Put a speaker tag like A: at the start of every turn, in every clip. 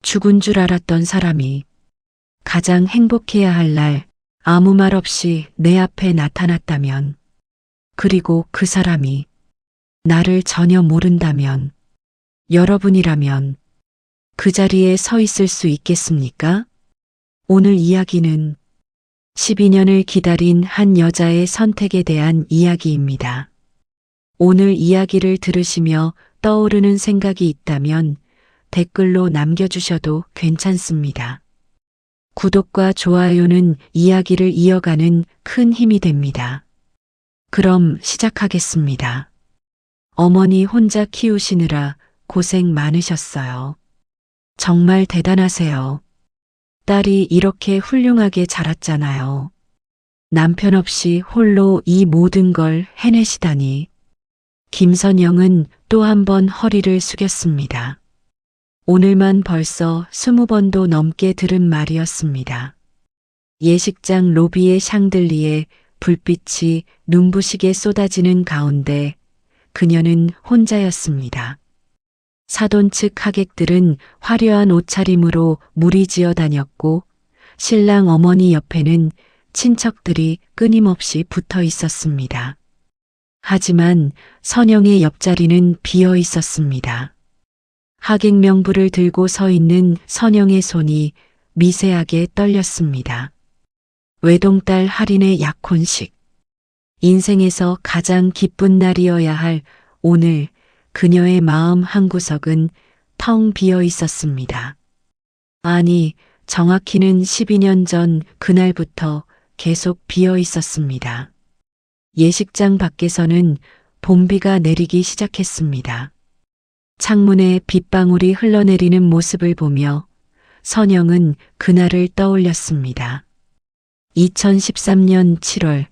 A: 죽은 줄 알았던 사람이 가장 행복해야 할 날 아무 말 없이 내 앞에 나타났다면, 그리고 그 사람이 나를 전혀 모른다면, 여러분이라면 그 자리에 서 있을 수 있겠습니까? 오늘 이야기는 12년을 기다린 한 여자의 선택에 대한 이야기입니다. 오늘 이야기를 들으시며 떠오르는 생각이 있다면 댓글로 남겨주셔도 괜찮습니다. 구독과 좋아요는 이야기를 이어가는 큰 힘이 됩니다. 그럼 시작하겠습니다. 어머니 혼자 키우시느라 고생 많으셨어요. 정말 대단하세요. 딸이 이렇게 훌륭하게 자랐잖아요. 남편 없이 홀로 이 모든 걸 해내시다니. 김선영은 또 한 번 허리를 숙였습니다. 오늘만 벌써 20번도 넘게 들은 말이었습니다. 예식장 로비의 샹들리에 불빛이 눈부시게 쏟아지는 가운데 그녀는 혼자였습니다. 사돈 측 하객들은 화려한 옷차림으로 무리지어 다녔고 신랑 어머니 옆에는 친척들이 끊임없이 붙어 있었습니다. 하지만 선영의 옆자리는 비어 있었습니다. 하객 명부를 들고 서 있는 선영의 손이 미세하게 떨렸습니다. 외동딸 할인의 약혼식. 인생에서 가장 기쁜 날이어야 할 오늘, 그녀의 마음 한구석은 텅 비어 있었습니다. 아니, 정확히는 12년 전 그날부터 계속 비어 있었습니다. 예식장 밖에서는 봄비가 내리기 시작했습니다. 창문에 빗방울이 흘러내리는 모습을 보며 선영은 그날을 떠올렸습니다. 2013년 7월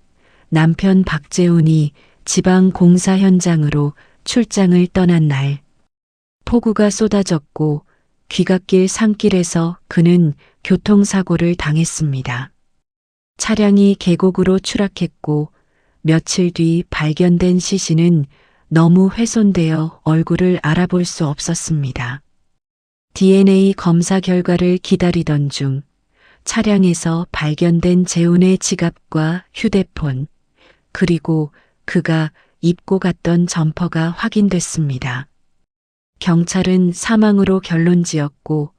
A: 남편 박재훈이 지방 공사 현장으로 출장을 떠난 날, 폭우가 쏟아졌고 귀갓길 산길에서 그는 교통사고를 당했습니다. 차량이 계곡으로 추락했고 며칠 뒤 발견된 시신은 너무 훼손되어 얼굴을 알아볼 수 없었습니다. DNA 검사 결과를 기다리던 중 차량에서 발견된 재훈의 지갑과 휴대폰, 그리고 그가 입고 갔던 점퍼가 확인됐습니다. 경찰은 사망으로 결론지었고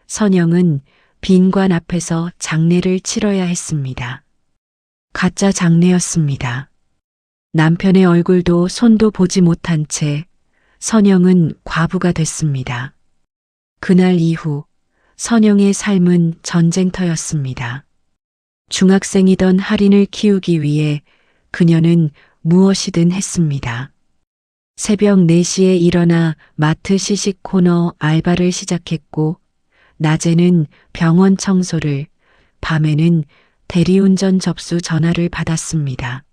A: 선영은 빈관 앞에서 장례를 치러야 했습니다. 가짜 장례였습니다. 남편의 얼굴도 손도 보지 못한 채 선영은 과부가 됐습니다. 그날 이후 선영의 삶은 전쟁터였습니다. 중학생이던 할인을 키우기 위해 그녀는 무엇이든 했습니다. 새벽 4시에 일어나 마트 시식 코너 알바를 시작했고 낮에는 병원 청소를, 밤에는 대리운전 접수 전화를 받았습니다.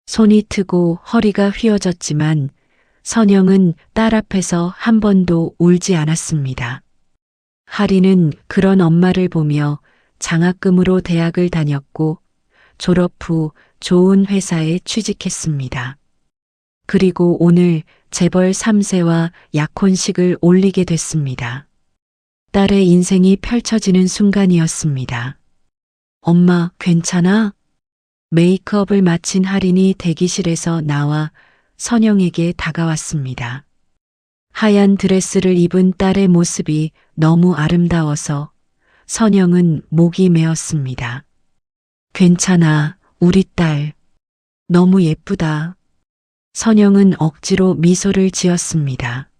A: 손이 트고 허리가 휘어졌지만 선영은 딸 앞에서 한 번도 울지 않았습니다. 할인은 그런 엄마를 보며 장학금으로 대학을 다녔고 졸업 후 좋은 회사에 취직했습니다. 그리고 오늘 재벌 3세와 약혼식을 올리게 됐습니다. 딸의 인생이 펼쳐지는 순간이었습니다. 엄마, 괜찮아? 메이크업을 마친 할인이 대기실에서 나와 선영에게 다가왔습니다. 하얀 드레스를 입은 딸의 모습이 너무 아름다워서 선영은 목이 메었습니다. 괜찮아, 우리 딸. 너무 예쁘다. 선영은 억지로 미소를 지었습니다.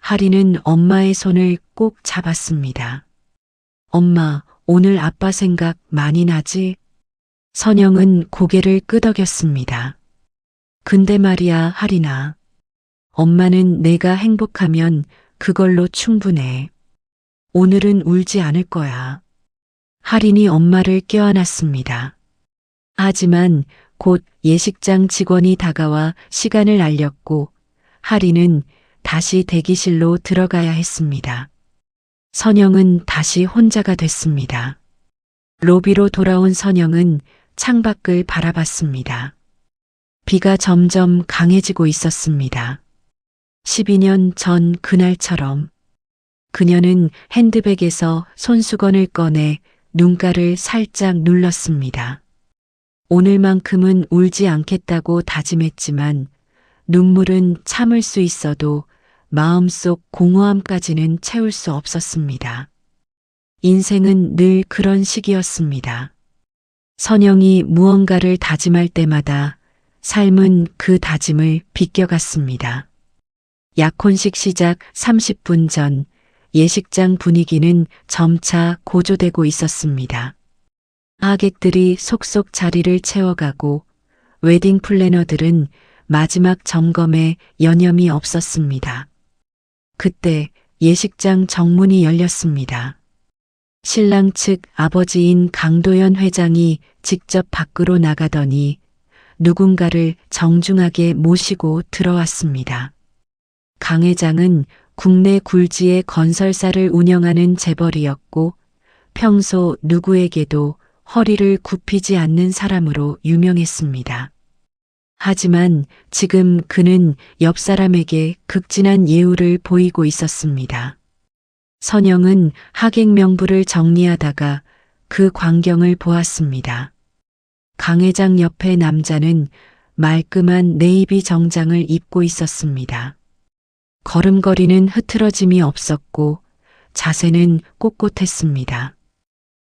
A: 할인은 엄마의 손을 꼭 잡았습니다. 엄마, 오늘 아빠 생각 많이 나지? 선영은 고개를 끄덕였습니다. 근데 말이야, 할인아. 엄마는 내가 행복하면 그걸로 충분해. 오늘은 울지 않을 거야. 할인이 엄마를 껴안았습니다. 하지만 곧 예식장 직원이 다가와 시간을 알렸고 할인은 다시 대기실로 들어가야 했습니다. 선영은 다시 혼자가 됐습니다. 로비로 돌아온 선영은 창밖을 바라봤습니다. 비가 점점 강해지고 있었습니다. 12년 전 그날처럼 그녀는 핸드백에서 손수건을 꺼내 눈가를 살짝 눌렀습니다. 오늘만큼은 울지 않겠다고 다짐했지만 눈물은 참을 수 있어도 마음속 공허함까지는 채울 수 없었습니다. 인생은 늘 그런 식이었습니다. 선영이 무언가를 다짐할 때마다 삶은 그 다짐을 비껴갔습니다. 약혼식 시작 30분 전 예식장 분위기는 점차 고조되고 있었습니다. 하객들이 속속 자리를 채워가고 웨딩 플래너들은 마지막 점검에 여념이 없었습니다. 그때 예식장 정문이 열렸습니다. 신랑 측 아버지인 강도연 회장이 직접 밖으로 나가더니 누군가를 정중하게 모시고 들어왔습니다. 강 회장은 국내 굴지의 건설사를 운영하는 재벌이었고 평소 누구에게도 허리를 굽히지 않는 사람으로 유명했습니다. 하지만 지금 그는 옆 사람에게 극진한 예우를 보이고 있었습니다. 선영은 하객 명부를 정리하다가 그 광경을 보았습니다. 강 회장 옆의 남자는 말끔한 네이비 정장을 입고 있었습니다. 걸음걸이는 흐트러짐이 없었고 자세는 꼿꼿했습니다.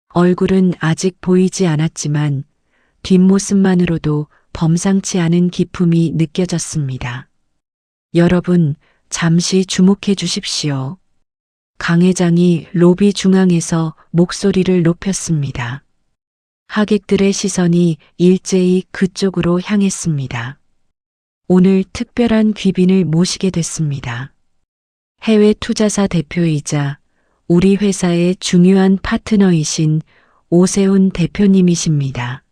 A: 얼굴은 아직 보이지 않았지만 뒷모습만으로도 범상치 않은 기품이 느껴졌습니다. 여러분, 잠시 주목해 주십시오. 강 회장이 로비 중앙에서 목소리를 높였습니다. 하객들의 시선이 일제히 그쪽으로 향했습니다. 오늘 특별한 귀빈을 모시게 됐습니다. 해외 투자사 대표이자 우리 회사의 중요한 파트너이신 오세훈 대표님이십니다.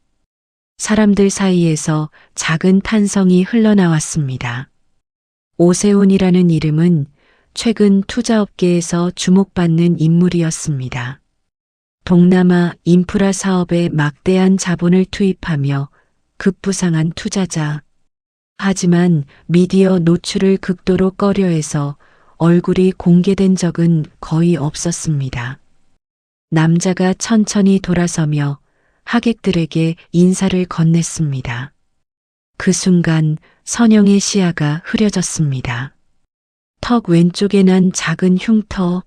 A: 사람들 사이에서 작은 탄성이 흘러나왔습니다. 오세훈이라는 이름은 최근 투자업계에서 주목받는 인물이었습니다. 동남아 인프라 사업에 막대한 자본을 투입하며 급부상한 투자자. 하지만 미디어 노출을 극도로 꺼려해서 얼굴이 공개된 적은 거의 없었습니다. 남자가 천천히 돌아서며 하객들에게 인사를 건넸습니다. 그 순간 선영의 시야가 흐려졌습니다. 턱 왼쪽에 난 작은 흉터,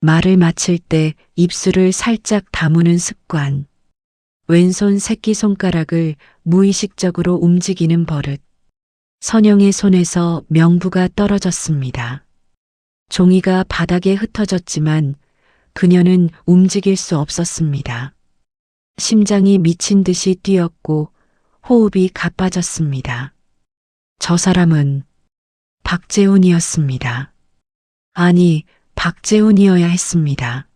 A: 말을 마칠 때 입술을 살짝 다무는 습관, 왼손 새끼손가락을 무의식적으로 움직이는 버릇. 선영의 손에서 명부가 떨어졌습니다. 종이가 바닥에 흩어졌지만 그녀는 움직일 수 없었습니다. 심장이 미친 듯이 뛰었고 호흡이 가빠졌습니다. 저 사람은 박재훈이었습니다. 아니, 박재훈이어야 했습니다.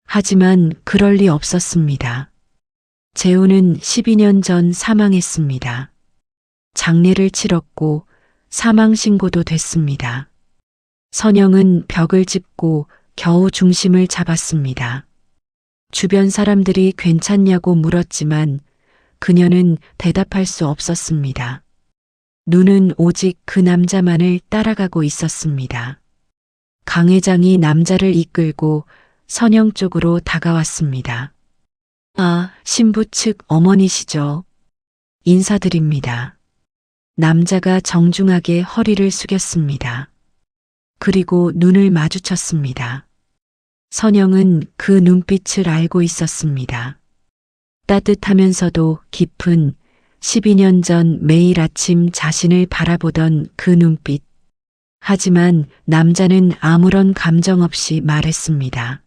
A: 하지만 그럴 리 없었습니다. 재훈은 12년 전 사망했습니다. 장례를 치렀고 사망신고도 됐습니다. 선영은 벽을 짚고 겨우 중심을 잡았습니다. 주변 사람들이 괜찮냐고 물었지만 그녀는 대답할 수 없었습니다. 눈은 오직 그 남자만을 따라가고 있었습니다. 강 회장이 남자를 이끌고 선영 쪽으로 다가왔습니다. 아, 신부 측 어머니시죠? 인사드립니다. 남자가 정중하게 허리를 숙였습니다. 그리고 눈을 마주쳤습니다. 선영은 그 눈빛을 알고 있었습니다. 따뜻하면서도 깊은 12년 전 매일 아침 자신을 바라보던 그 눈빛. 하지만 남자는 아무런 감정 없이 말했습니다.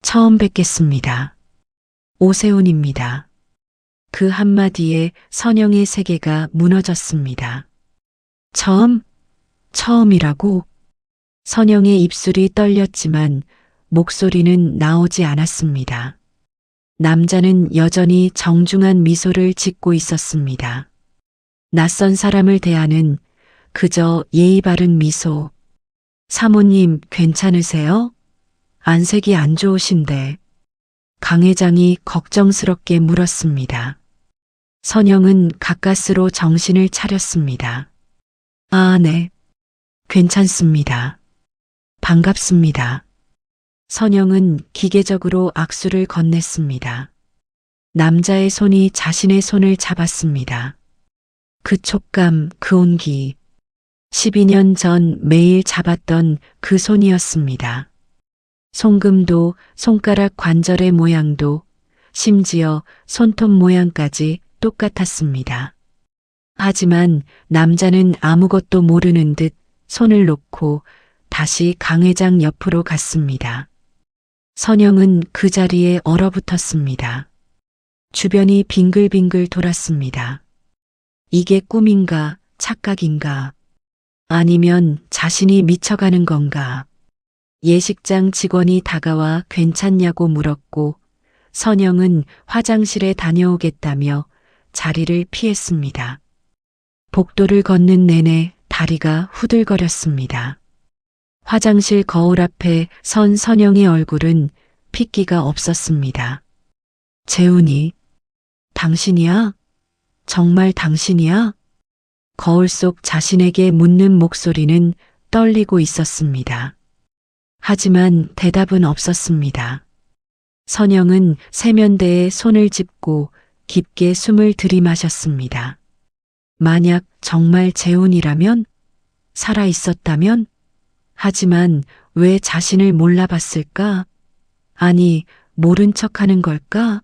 A: 처음 뵙겠습니다. 오세훈입니다. 그 한마디에 선영의 세계가 무너졌습니다. 처음이라고? 선영의 입술이 떨렸지만 목소리는 나오지 않았습니다. 남자는 여전히 정중한 미소를 짓고 있었습니다. 낯선 사람을 대하는 그저 예의 바른 미소. 사모님 괜찮으세요? 안색이 안 좋으신데. 강 회장이 걱정스럽게 물었습니다. 선영은 가까스로 정신을 차렸습니다. 아, 네. 괜찮습니다. 반갑습니다. 선영은 기계적으로 악수를 건넸습니다. 남자의 손이 자신의 손을 잡았습니다. 그 촉감, 그 온기. 12년 전 매일 잡았던 그 손이었습니다. 손금도, 손가락 관절의 모양도, 심지어 손톱 모양까지 똑같았습니다. 하지만 남자는 아무것도 모르는 듯 손을 놓고 다시 강 회장 옆으로 갔습니다. 선영은 그 자리에 얼어붙었습니다. 주변이 빙글빙글 돌았습니다. 이게 꿈인가, 착각인가, 아니면 자신이 미쳐가는 건가. 예식장 직원이 다가와 괜찮냐고 물었고 선영은 화장실에 다녀오겠다며 자리를 피했습니다. 복도를 걷는 내내 다리가 후들거렸습니다. 화장실 거울 앞에 선 선영의 얼굴은 핏기가 없었습니다. 재훈이, 당신이야? 정말 당신이야? 거울 속 자신에게 묻는 목소리는 떨리고 있었습니다. 하지만 대답은 없었습니다. 선영은 세면대에 손을 짚고 깊게 숨을 들이마셨습니다. 만약 정말 재훈이라면? 살아 있었다면? 하지만 왜 자신을 몰라봤을까? 아니, 모른 척하는 걸까?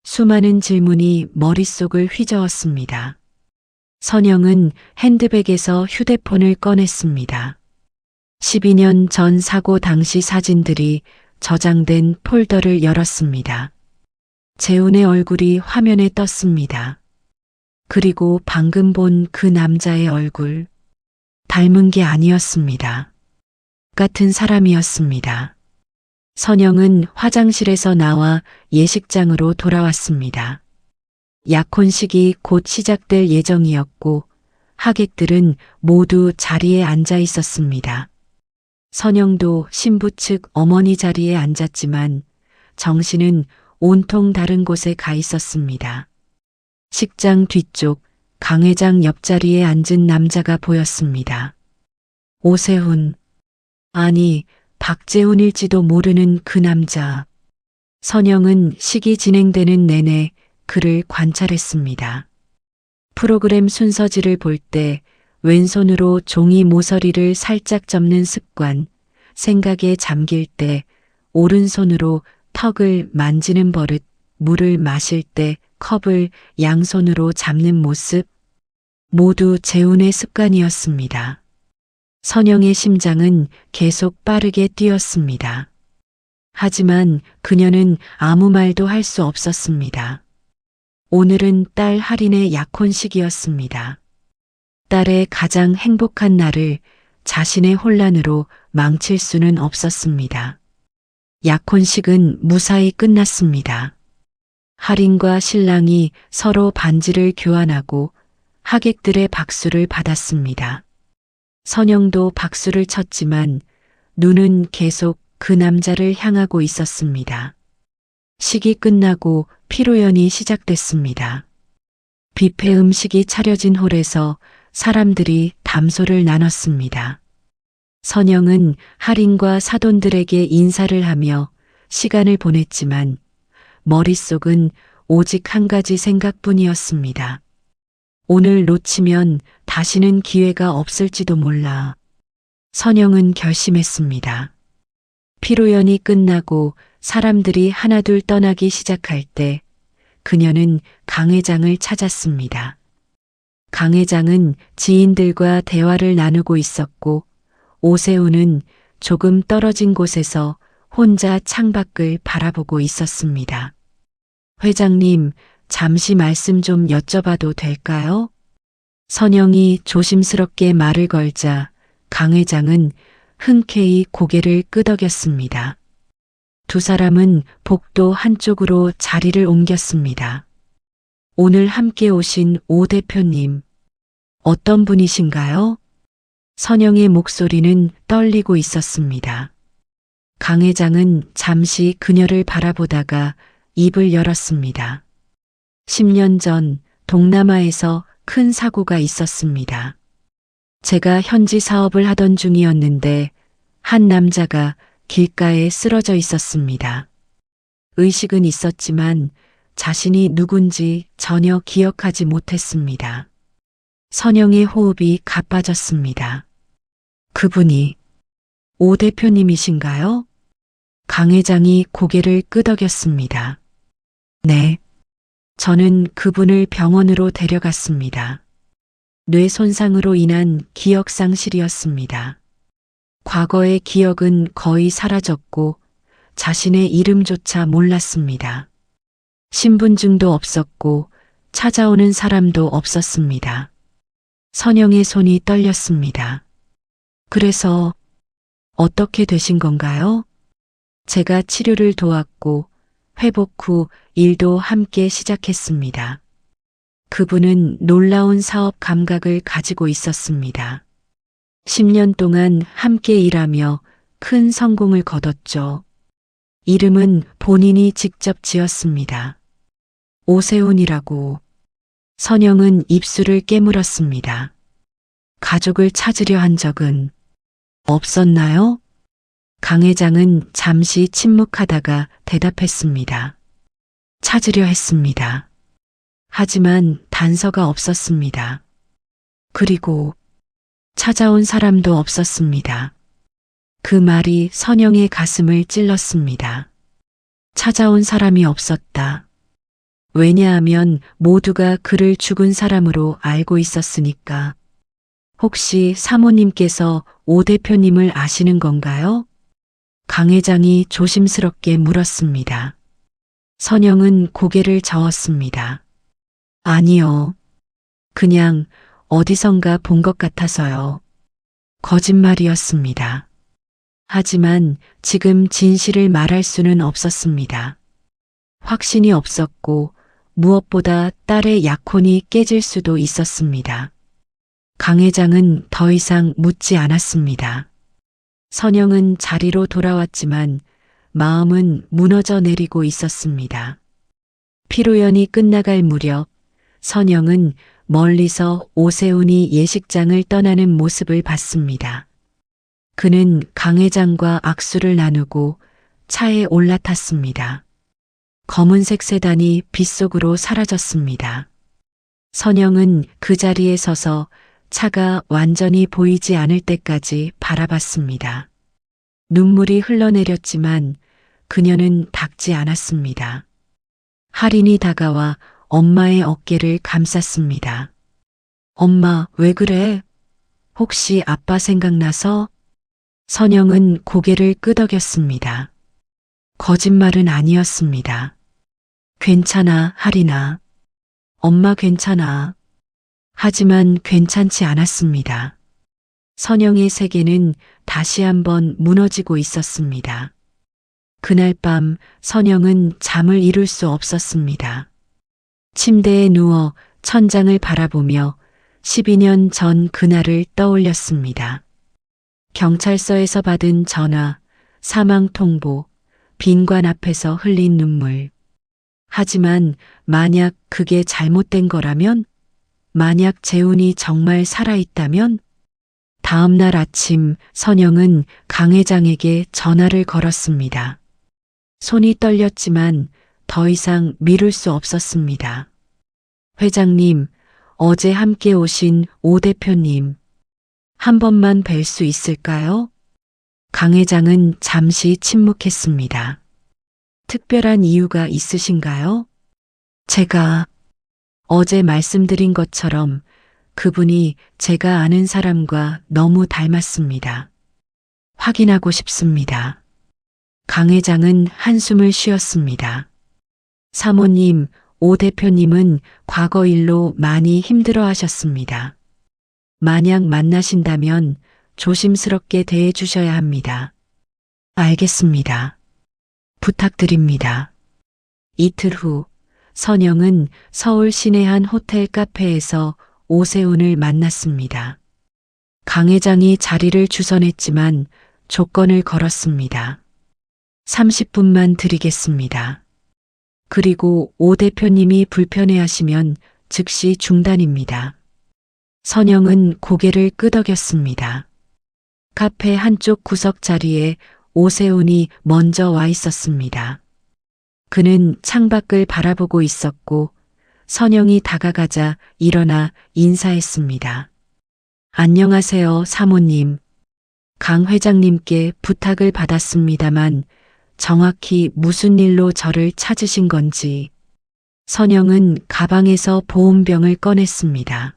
A: 수많은 질문이 머릿속을 휘저었습니다. 선영은 핸드백에서 휴대폰을 꺼냈습니다. 12년 전 사고 당시 사진들이 저장된 폴더를 열었습니다. 재훈의 얼굴이 화면에 떴습니다. 그리고 방금 본 그 남자의 얼굴. 닮은 게 아니었습니다. 같은 사람이었습니다. 선영은 화장실에서 나와 예식장으로 돌아왔습니다. 약혼식이 곧 시작될 예정이었고 하객들은 모두 자리에 앉아 있었습니다. 선영도 신부 측 어머니 자리에 앉았지만 정신은 온통 다른 곳에 가 있었습니다. 식장 뒤쪽 강 회장 옆자리에 앉은 남자가 보였습니다. 오세훈, 아니 박재훈일지도 모르는 그 남자. 선영은 식이 진행되는 내내 그를 관찰했습니다. 프로그램 순서지를 볼 때 왼손으로 종이 모서리를 살짝 접는 습관, 생각에 잠길 때 오른손으로 턱을 만지는 버릇, 물을 마실 때 컵을 양손으로 잡는 모습, 모두 재훈의 습관이었습니다. 선영의 심장은 계속 빠르게 뛰었습니다. 하지만 그녀는 아무 말도 할 수 없었습니다. 오늘은 딸 할인의 약혼식이었습니다. 딸의 가장 행복한 날을 자신의 혼란으로 망칠 수는 없었습니다. 약혼식은 무사히 끝났습니다. 할인과 신랑이 서로 반지를 교환하고 하객들의 박수를 받았습니다. 선영도 박수를 쳤지만 눈은 계속 그 남자를 향하고 있었습니다. 식이 끝나고 피로연이 시작됐습니다. 뷔페 음식이 차려진 홀에서 사람들이 담소를 나눴습니다. 선영은 할인과 사돈들에게 인사를 하며 시간을 보냈지만 머릿속은 오직 한 가지 생각뿐이었습니다. 오늘 놓치면 다시는 기회가 없을지도 몰라. 선영은 결심했습니다. 피로연이 끝나고 사람들이 하나둘 떠나기 시작할 때 그녀는 강 회장을 찾았습니다. 강 회장은 지인들과 대화를 나누고 있었고 오세훈은 조금 떨어진 곳에서 혼자 창밖을 바라보고 있었습니다. 회장님, 잠시 말씀 좀 여쭤봐도 될까요? 선영이 조심스럽게 말을 걸자 강 회장은 흔쾌히 고개를 끄덕였습니다. 두 사람은 복도 한쪽으로 자리를 옮겼습니다. 오늘 함께 오신 오 대표님, 어떤 분이신가요? 선영의 목소리는 떨리고 있었습니다. 강 회장은 잠시 그녀를 바라보다가 입을 열었습니다. 10년 전 동남아에서 큰 사고가 있었습니다. 제가 현지 사업을 하던 중이었는데 한 남자가 길가에 쓰러져 있었습니다. 의식은 있었지만 자신이 누군지 전혀 기억하지 못했습니다. 선영의 호흡이 가빠졌습니다. 그분이 오 대표님이신가요? 강 회장이 고개를 끄덕였습니다. 네. 저는 그분을 병원으로 데려갔습니다. 뇌 손상으로 인한 기억 상실이었습니다. 과거의 기억은 거의 사라졌고 자신의 이름조차 몰랐습니다. 신분증도 없었고 찾아오는 사람도 없었습니다. 선영의 손이 떨렸습니다. 그래서 어떻게 되신 건가요? 제가 치료를 도왔고 회복 후 일도 함께 시작했습니다. 그분은 놀라운 사업 감각을 가지고 있었습니다. 10년 동안 함께 일하며 큰 성공을 거뒀죠. 이름은 본인이 직접 지었습니다. 오세훈이라고. 선영은 입술을 깨물었습니다. 가족을 찾으려 한 적은 없었나요? 강 회장은 잠시 침묵하다가 대답했습니다. 찾으려 했습니다. 하지만 단서가 없었습니다. 그리고 찾아온 사람도 없었습니다. 그 말이 선영의 가슴을 찔렀습니다. 찾아온 사람이 없었다. 왜냐하면 모두가 그를 죽은 사람으로 알고 있었으니까. 혹시 사모님께서 오 대표님을 아시는 건가요? 강 회장이 조심스럽게 물었습니다. 선영은 고개를 저었습니다. 아니요. 그냥 어디선가 본 것 같아서요. 거짓말이었습니다. 하지만 지금 진실을 말할 수는 없었습니다. 확신이 없었고 무엇보다 딸의 약혼이 깨질 수도 있었습니다. 강 회장은 더 이상 묻지 않았습니다. 선영은 자리로 돌아왔지만 마음은 무너져 내리고 있었습니다. 피로연이 끝나갈 무렵 선영은 멀리서 오세훈이 예식장을 떠나는 모습을 봤습니다. 그는 강 회장과 악수를 나누고 차에 올라탔습니다. 검은색 세단이 빗속으로 사라졌습니다. 선영은 그 자리에 서서 차가 완전히 보이지 않을 때까지 바라봤습니다. 눈물이 흘러내렸지만 그녀는 닦지 않았습니다. 할인이 다가와 엄마의 어깨를 감쌌습니다. 엄마, 왜 그래? 혹시 아빠 생각나서? 선영은 고개를 끄덕였습니다. 거짓말은 아니었습니다. 괜찮아, 할인아. 엄마 괜찮아. 하지만 괜찮지 않았습니다. 선영의 세계는 다시 한번 무너지고 있었습니다. 그날 밤 선영은 잠을 이룰 수 없었습니다. 침대에 누워 천장을 바라보며 12년 전 그날을 떠올렸습니다. 경찰서에서 받은 전화, 사망 통보, 빈관 앞에서 흘린 눈물. 하지만 만약 그게 잘못된 거라면? 만약 재훈이 정말 살아있다면? 다음 날 아침 선영은 강 회장에게 전화를 걸었습니다. 손이 떨렸지만 더 이상 미룰 수 없었습니다. 회장님, 어제 함께 오신 오 대표님, 한 번만 뵐 수 있을까요? 강 회장은 잠시 침묵했습니다. 특별한 이유가 있으신가요? 제가 어제 말씀드린 것처럼 그분이 제가 아는 사람과 너무 닮았습니다. 확인하고 싶습니다. 강 회장은 한숨을 쉬었습니다. 사모님, 오 대표님은 과거 일로 많이 힘들어 하셨습니다. 만약 만나신다면 조심스럽게 대해 주셔야 합니다. 알겠습니다. 부탁드립니다. 이틀 후 선영은 서울 시내 한 호텔 카페에서 오세훈을 만났습니다. 강 회장이 자리를 주선했지만 조건을 걸었습니다. 30분만 드리겠습니다. 그리고 오 대표님이 불편해하시면 즉시 중단입니다. 선영은 고개를 끄덕였습니다. 카페 한쪽 구석 자리에 오세훈이 먼저 와 있었습니다. 그는 창밖을 바라보고 있었고 선영이 다가가자 일어나 인사했습니다. 안녕하세요, 사모님. 강 회장님께 부탁을 받았습니다만 정확히 무슨 일로 저를 찾으신 건지. 선영은 가방에서 보온병을 꺼냈습니다.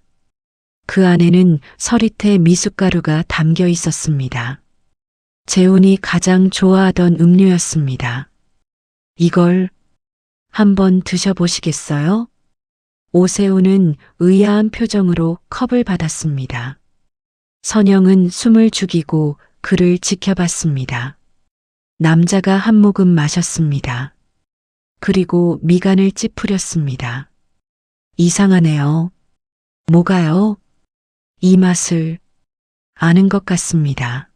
A: 그 안에는 서리태 미숫가루가 담겨 있었습니다. 재훈이 가장 좋아하던 음료였습니다. 이걸 한번 드셔보시겠어요? 오세훈은 의아한 표정으로 컵을 받았습니다. 선영은 숨을 죽이고 그를 지켜봤습니다. 남자가 한 모금 마셨습니다. 그리고 미간을 찌푸렸습니다. 이상하네요. 뭐가요? 이 맛을 아는 것 같습니다.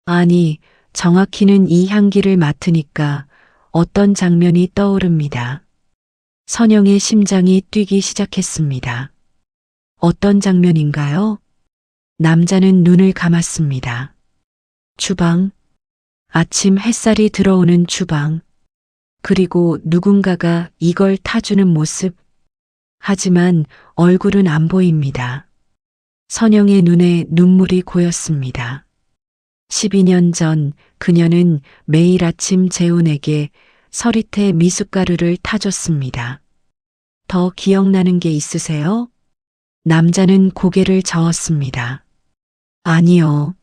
A: 아니, 정확히는 이 향기를 맡으니까 어떤 장면이 떠오릅니다. 선영의 심장이 뛰기 시작했습니다. 어떤 장면인가요? 남자는 눈을 감았습니다. 주방, 아침 햇살이 들어오는 주방, 그리고 누군가가 이걸 타주는 모습. 하지만 얼굴은 안 보입니다. 선영의 눈에 눈물이 고였습니다. 12년 전 그녀는 매일 아침 재훈에게 서리태 미숫가루를 타줬습니다. 더 기억나는 게 있으세요? 남자는 고개를 저었습니다. 아니요.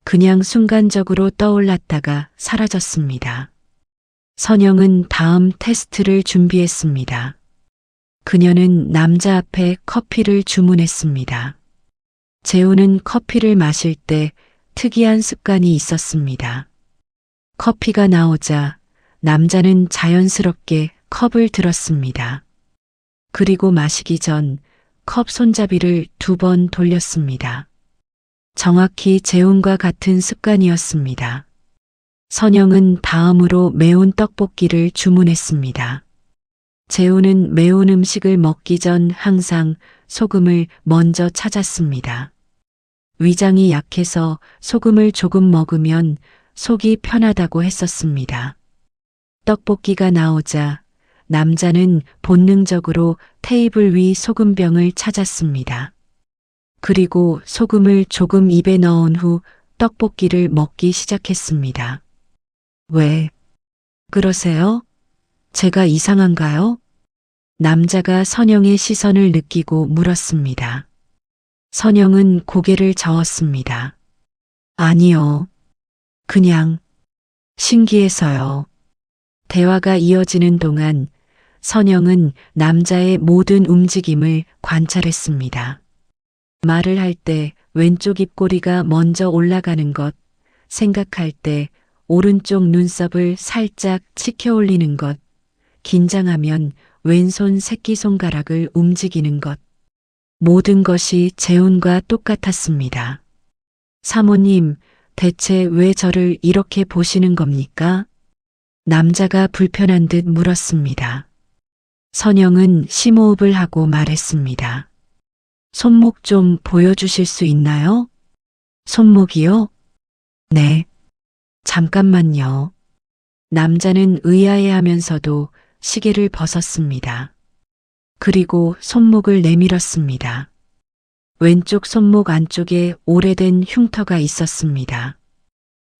A: 그냥 순간적으로 떠올랐다가 사라졌습니다. 선영은 다음 테스트를 준비했습니다. 그녀는 남자 앞에 커피를 주문했습니다. 재훈은 커피를 마실 때 특이한 습관이 있었습니다. 커피가 나오자 남자는 자연스럽게 컵을 들었습니다. 그리고 마시기 전 컵 손잡이를 2번 돌렸습니다. 정확히 재훈과 같은 습관이었습니다. 선영은 다음으로 매운 떡볶이를 주문했습니다. 재훈은 매운 음식을 먹기 전 항상 소금을 먼저 찾았습니다. 위장이 약해서 소금을 조금 먹으면 속이 편하다고 했었습니다. 떡볶이가 나오자 남자는 본능적으로 테이블 위 소금병을 찾았습니다. 그리고 소금을 조금 입에 넣은 후 떡볶이를 먹기 시작했습니다. 왜 그러세요? 제가 이상한가요? 남자가 선영의 시선을 느끼고 물었습니다. 선영은 고개를 저었습니다. 아니요. 그냥 신기해서요. 대화가 이어지는 동안 선영은 남자의 모든 움직임을 관찰했습니다. 말을 할 때 왼쪽 입꼬리가 먼저 올라가는 것, 생각할 때 오른쪽 눈썹을 살짝 치켜 올리는 것, 긴장하면 왼손 새끼손가락을 움직이는 것. 모든 것이 재훈과 똑같았습니다. 사모님, 대체 왜 저를 이렇게 보시는 겁니까? 남자가 불편한 듯 물었습니다. 선영은 심호흡을 하고 말했습니다. 손목 좀 보여주실 수 있나요? 손목이요? 네. 잠깐만요. 남자는 의아해하면서도 시계를 벗었습니다. 그리고 손목을 내밀었습니다. 왼쪽 손목 안쪽에 오래된 흉터가 있었습니다.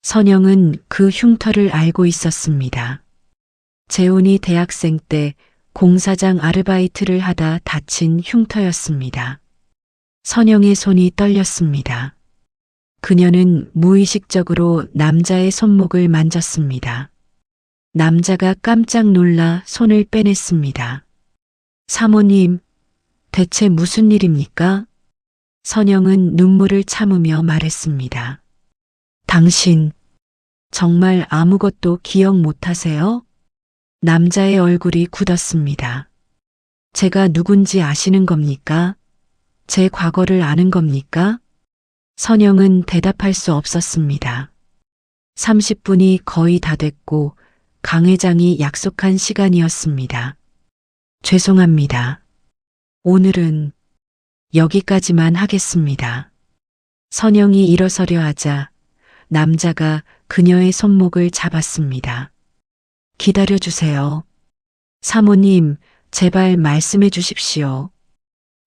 A: 선영은 그 흉터를 알고 있었습니다. 재훈이 대학생 때 공사장 아르바이트를 하다 다친 흉터였습니다. 선영의 손이 떨렸습니다. 그녀는 무의식적으로 남자의 손목을 만졌습니다. 남자가 깜짝 놀라 손을 빼냈습니다. 사모님, 대체 무슨 일입니까? 선영은 눈물을 참으며 말했습니다. 당신, 정말 아무것도 기억 못하세요? 남자의 얼굴이 굳었습니다. 제가 누군지 아시는 겁니까? 제 과거를 아는 겁니까? 선영은 대답할 수 없었습니다. 30분이 거의 다 됐고 강 회장이 약속한 시간이었습니다. 죄송합니다. 오늘은 여기까지만 하겠습니다. 선영이 일어서려 하자 남자가 그녀의 손목을 잡았습니다. 기다려주세요. 사모님, 제발 말씀해 주십시오.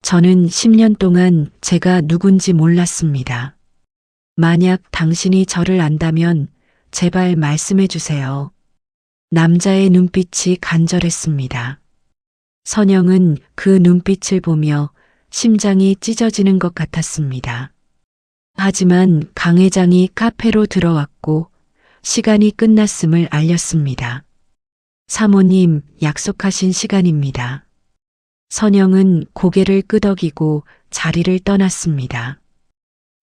A: 저는 10년 동안 제가 누군지 몰랐습니다. 만약 당신이 저를 안다면 제발 말씀해 주세요. 남자의 눈빛이 간절했습니다. 선영은 그 눈빛을 보며 심장이 찢어지는 것 같았습니다. 하지만 강 회장이 카페로 들어왔고 시간이 끝났음을 알렸습니다. 사모님, 약속하신 시간입니다. 선영은 고개를 끄덕이고 자리를 떠났습니다.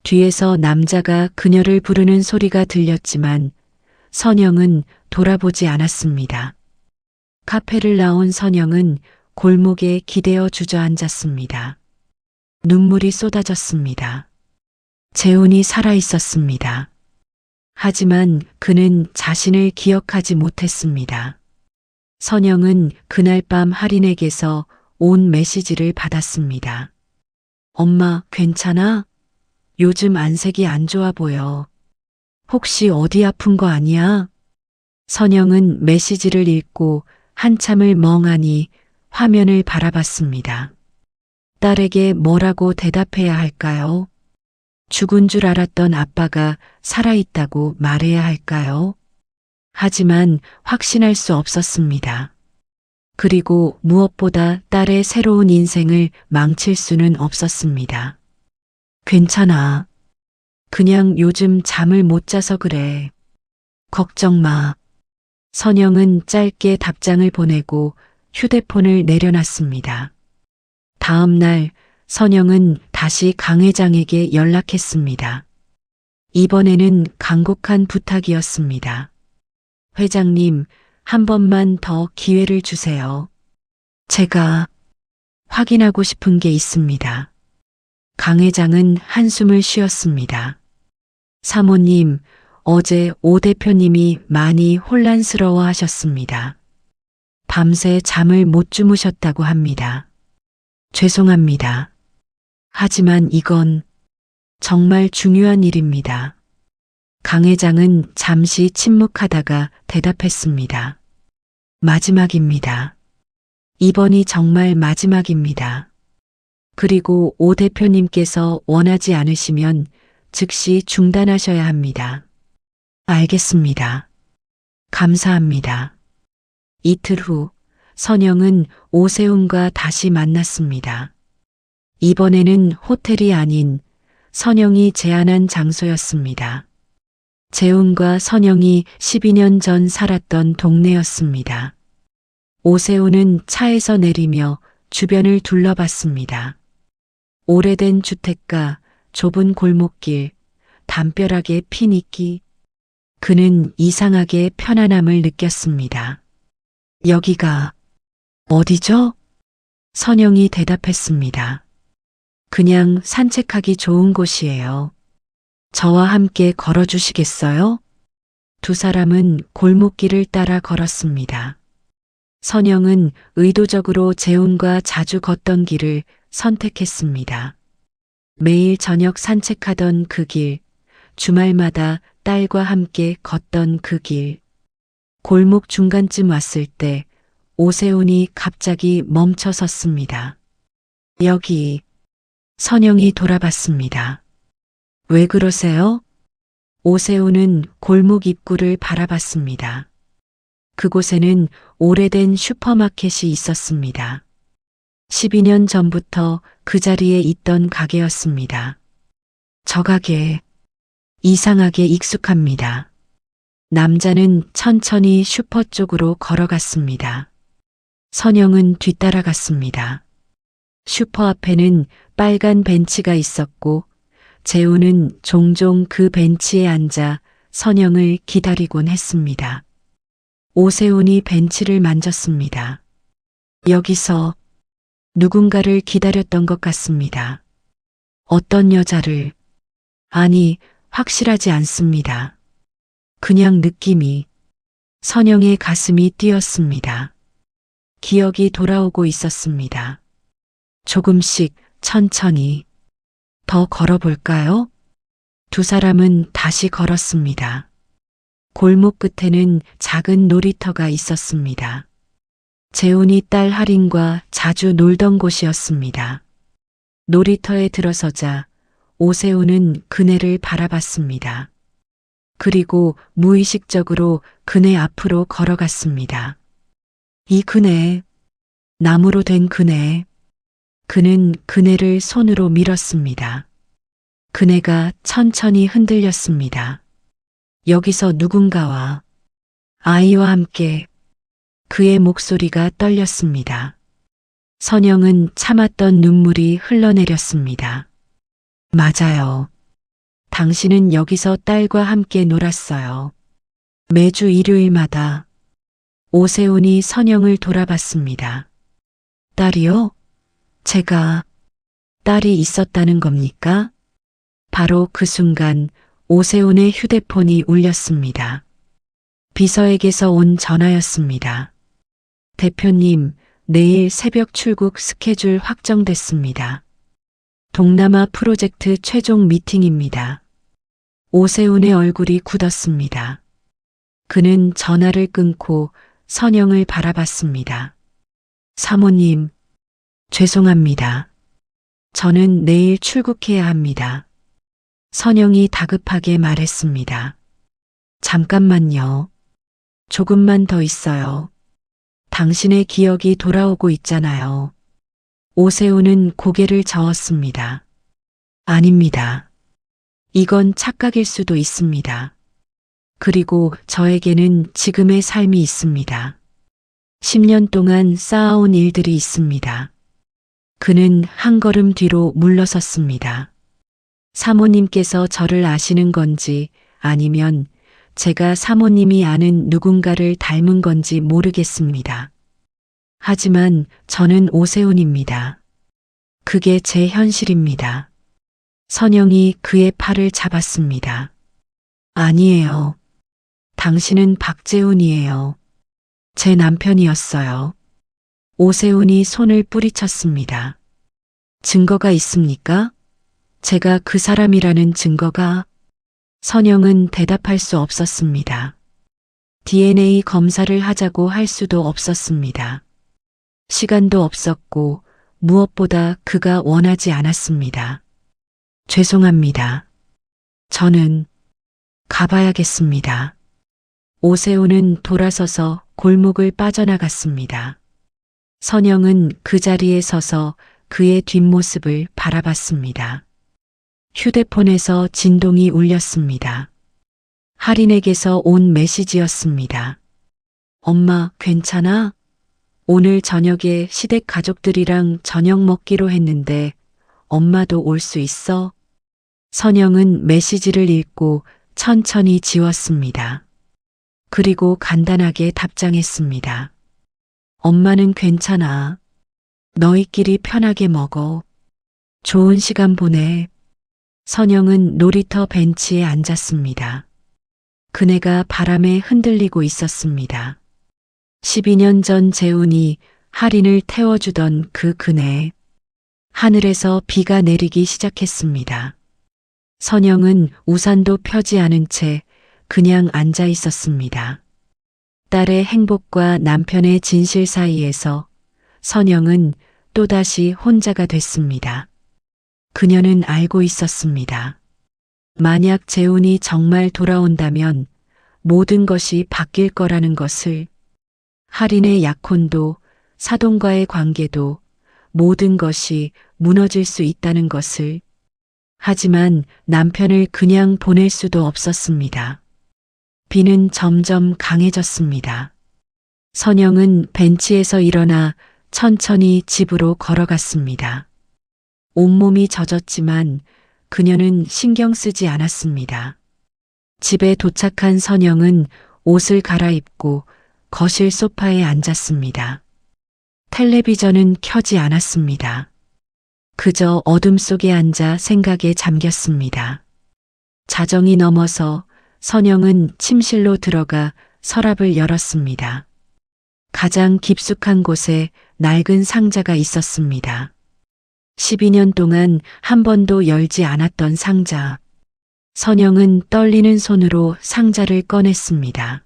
A: 뒤에서 남자가 그녀를 부르는 소리가 들렸지만 선영은 돌아보지 않았습니다. 카페를 나온 선영은 골목에 기대어 주저앉았습니다. 눈물이 쏟아졌습니다. 재훈이 살아 있었습니다. 하지만 그는 자신을 기억하지 못했습니다. 선영은 그날 밤 할인에게서 온 메시지를 받았습니다. 엄마, 괜찮아? 요즘 안색이 안 좋아 보여. 혹시 어디 아픈 거 아니야? 선영은 메시지를 읽고 한참을 멍하니 화면을 바라봤습니다. 딸에게 뭐라고 대답해야 할까요? 죽은 줄 알았던 아빠가 살아있다고 말해야 할까요? 하지만 확신할 수 없었습니다. 그리고 무엇보다 딸의 새로운 인생을 망칠 수는 없었습니다. 괜찮아. 그냥 요즘 잠을 못 자서 그래. 걱정 마. 선영은 짧게 답장을 보내고 휴대폰을 내려놨습니다. 다음 날 선영은 다시 강 회장에게 연락했습니다. 이번에는 간곡한 부탁이었습니다. 회장님, 한 번만 더 기회를 주세요. 제가 확인하고 싶은 게 있습니다. 강 회장은 한숨을 쉬었습니다. 사모님, 어제 오 대표님이 많이 혼란스러워 하셨습니다. 밤새 잠을 못 주무셨다고 합니다. 죄송합니다. 하지만 이건 정말 중요한 일입니다. 강 회장은 잠시 침묵하다가 대답했습니다. 마지막입니다. 이번이 정말 마지막입니다. 그리고 오 대표님께서 원하지 않으시면 즉시 중단하셔야 합니다. 알겠습니다. 감사합니다. 이틀 후 선영은 오세훈과 다시 만났습니다. 이번에는 호텔이 아닌 선영이 제안한 장소였습니다. 재훈과 선영이 12년 전 살았던 동네였습니다. 오세훈은 차에서 내리며 주변을 둘러봤습니다. 오래된 주택가, 좁은 골목길, 담벼락에 핀 이끼. 그는 이상하게 편안함을 느꼈습니다. 여기가 어디죠? 선영이 대답했습니다. 그냥 산책하기 좋은 곳이에요. 저와 함께 걸어주시겠어요? 두 사람은 골목길을 따라 걸었습니다. 선영은 의도적으로 재훈과 자주 걷던 길을 선택했습니다. 매일 저녁 산책하던 그 길, 주말마다 딸과 함께 걷던 그 길. 골목 중간쯤 왔을 때 오세훈이 갑자기 멈춰 섰습니다. 여기. 선영이 돌아봤습니다. 왜 그러세요? 오세훈은 골목 입구를 바라봤습니다. 그곳에는 오래된 슈퍼마켓이 있었습니다. 12년 전부터 그 자리에 있던 가게였습니다. 저 가게 이상하게 익숙합니다. 남자는 천천히 슈퍼 쪽으로 걸어갔습니다. 선영은 뒤따라갔습니다. 슈퍼 앞에는 빨간 벤치가 있었고 재훈은 종종 그 벤치에 앉아 선영을 기다리곤 했습니다. 오세훈이 벤치를 만졌습니다. 여기서 누군가를 기다렸던 것 같습니다. 어떤 여자를, 아니, 확실하지 않습니다. 그냥 느낌이. 선영의 가슴이 뛰었습니다. 기억이 돌아오고 있었습니다. 조금씩 천천히. 더 걸어볼까요? 두 사람은 다시 걸었습니다. 골목 끝에는 작은 놀이터가 있었습니다. 재훈이 딸 할인과 자주 놀던 곳이었습니다. 놀이터에 들어서자 오세훈은 그네를 바라봤습니다. 그리고 무의식적으로 그네 앞으로 걸어갔습니다. 이 그네, 나무로 된 그네. 그는 그네를 손으로 밀었습니다. 그네가 천천히 흔들렸습니다. 여기서 누군가와 아이와 함께 그의 목소리가 떨렸습니다. 선영은 참았던 눈물이 흘러내렸습니다. 맞아요. 당신은 여기서 딸과 함께 놀았어요. 매주 일요일마다. 오세훈이 선영을 돌아봤습니다. 딸이요? 제가 딸이 있었다는 겁니까? 바로 그 순간 오세훈의 휴대폰이 울렸습니다. 비서에게서 온 전화였습니다. 대표님, 내일 새벽 출국 스케줄 확정됐습니다. 동남아 프로젝트 최종 미팅입니다. 오세훈의 얼굴이 굳었습니다. 그는 전화를 끊고 선영을 바라봤습니다. 사모님, 죄송합니다. 저는 내일 출국해야 합니다. 선영이 다급하게 말했습니다. 잠깐만요. 조금만 더 있어요. 당신의 기억이 돌아오고 있잖아요. 오세훈은 고개를 저었습니다. 아닙니다. 이건 착각일 수도 있습니다. 그리고 저에게는 지금의 삶이 있습니다. 10년 동안 쌓아온 일들이 있습니다. 그는 한 걸음 뒤로 물러섰습니다. 사모님께서 저를 아시는 건지 아니면 제가 사모님이 아는 누군가를 닮은 건지 모르겠습니다. 하지만 저는 오세훈입니다. 그게 제 현실입니다. 선영이 그의 팔을 잡았습니다. 아니에요. 당신은 박재훈이에요. 제 남편이었어요. 오세훈이 손을 뿌리쳤습니다. 증거가 있습니까? 제가 그 사람이라는 증거가? 선영은 대답할 수 없었습니다. DNA 검사를 하자고 할 수도 없었습니다. 시간도 없었고 무엇보다 그가 원하지 않았습니다. 죄송합니다. 저는 가봐야겠습니다. 오세훈은 돌아서서 골목을 빠져나갔습니다. 선영은 그 자리에 서서 그의 뒷모습을 바라봤습니다. 휴대폰에서 진동이 울렸습니다. 할인에게서 온 메시지였습니다. 엄마, 괜찮아? 오늘 저녁에 시댁 가족들이랑 저녁 먹기로 했는데 엄마도 올 수 있어? 선영은 메시지를 읽고 천천히 지웠습니다. 그리고 간단하게 답장했습니다. 엄마는 괜찮아. 너희끼리 편하게 먹어. 좋은 시간 보내. 선영은 놀이터 벤치에 앉았습니다. 그네가 바람에 흔들리고 있었습니다. 12년 전 재훈이 할인을 태워주던 그 그네. 하늘에서 비가 내리기 시작했습니다. 선영은 우산도 펴지 않은 채 그냥 앉아 있었습니다. 딸의 행복과 남편의 진실 사이에서 선영은 또다시 혼자가 됐습니다. 그녀는 알고 있었습니다. 만약 재훈이 정말 돌아온다면 모든 것이 바뀔 거라는 것을, 할인의 약혼도, 사돈과의 관계도 모든 것이 무너질 수 있다는 것을. 하지만 남편을 그냥 보낼 수도 없었습니다. 비는 점점 강해졌습니다. 선영은 벤치에서 일어나 천천히 집으로 걸어갔습니다. 온몸이 젖었지만 그녀는 신경 쓰지 않았습니다. 집에 도착한 선영은 옷을 갈아입고 거실 소파에 앉았습니다. 텔레비전은 켜지 않았습니다. 그저 어둠 속에 앉아 생각에 잠겼습니다. 자정이 넘어서 선영은 침실로 들어가 서랍을 열었습니다. 가장 깊숙한 곳에 낡은 상자가 있었습니다. 12년 동안 한 번도 열지 않았던 상자. 선영은 떨리는 손으로 상자를 꺼냈습니다.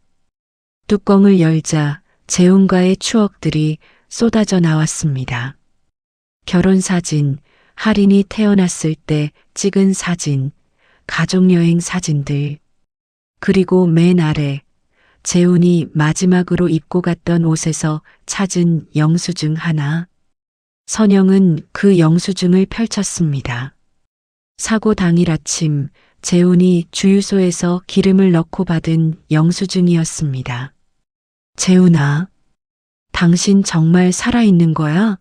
A: 뚜껑을 열자 재훈과의 추억들이 쏟아져 나왔습니다. 결혼사진, 할인이 태어났을 때 찍은 사진, 가족여행 사진들, 그리고 맨 아래 재훈이 마지막으로 입고 갔던 옷에서 찾은 영수증 하나. 선영은 그 영수증을 펼쳤습니다. 사고 당일 아침 재훈이 주유소에서 기름을 넣고 받은 영수증이었습니다. 재훈아, 당신 정말 살아있는 거야?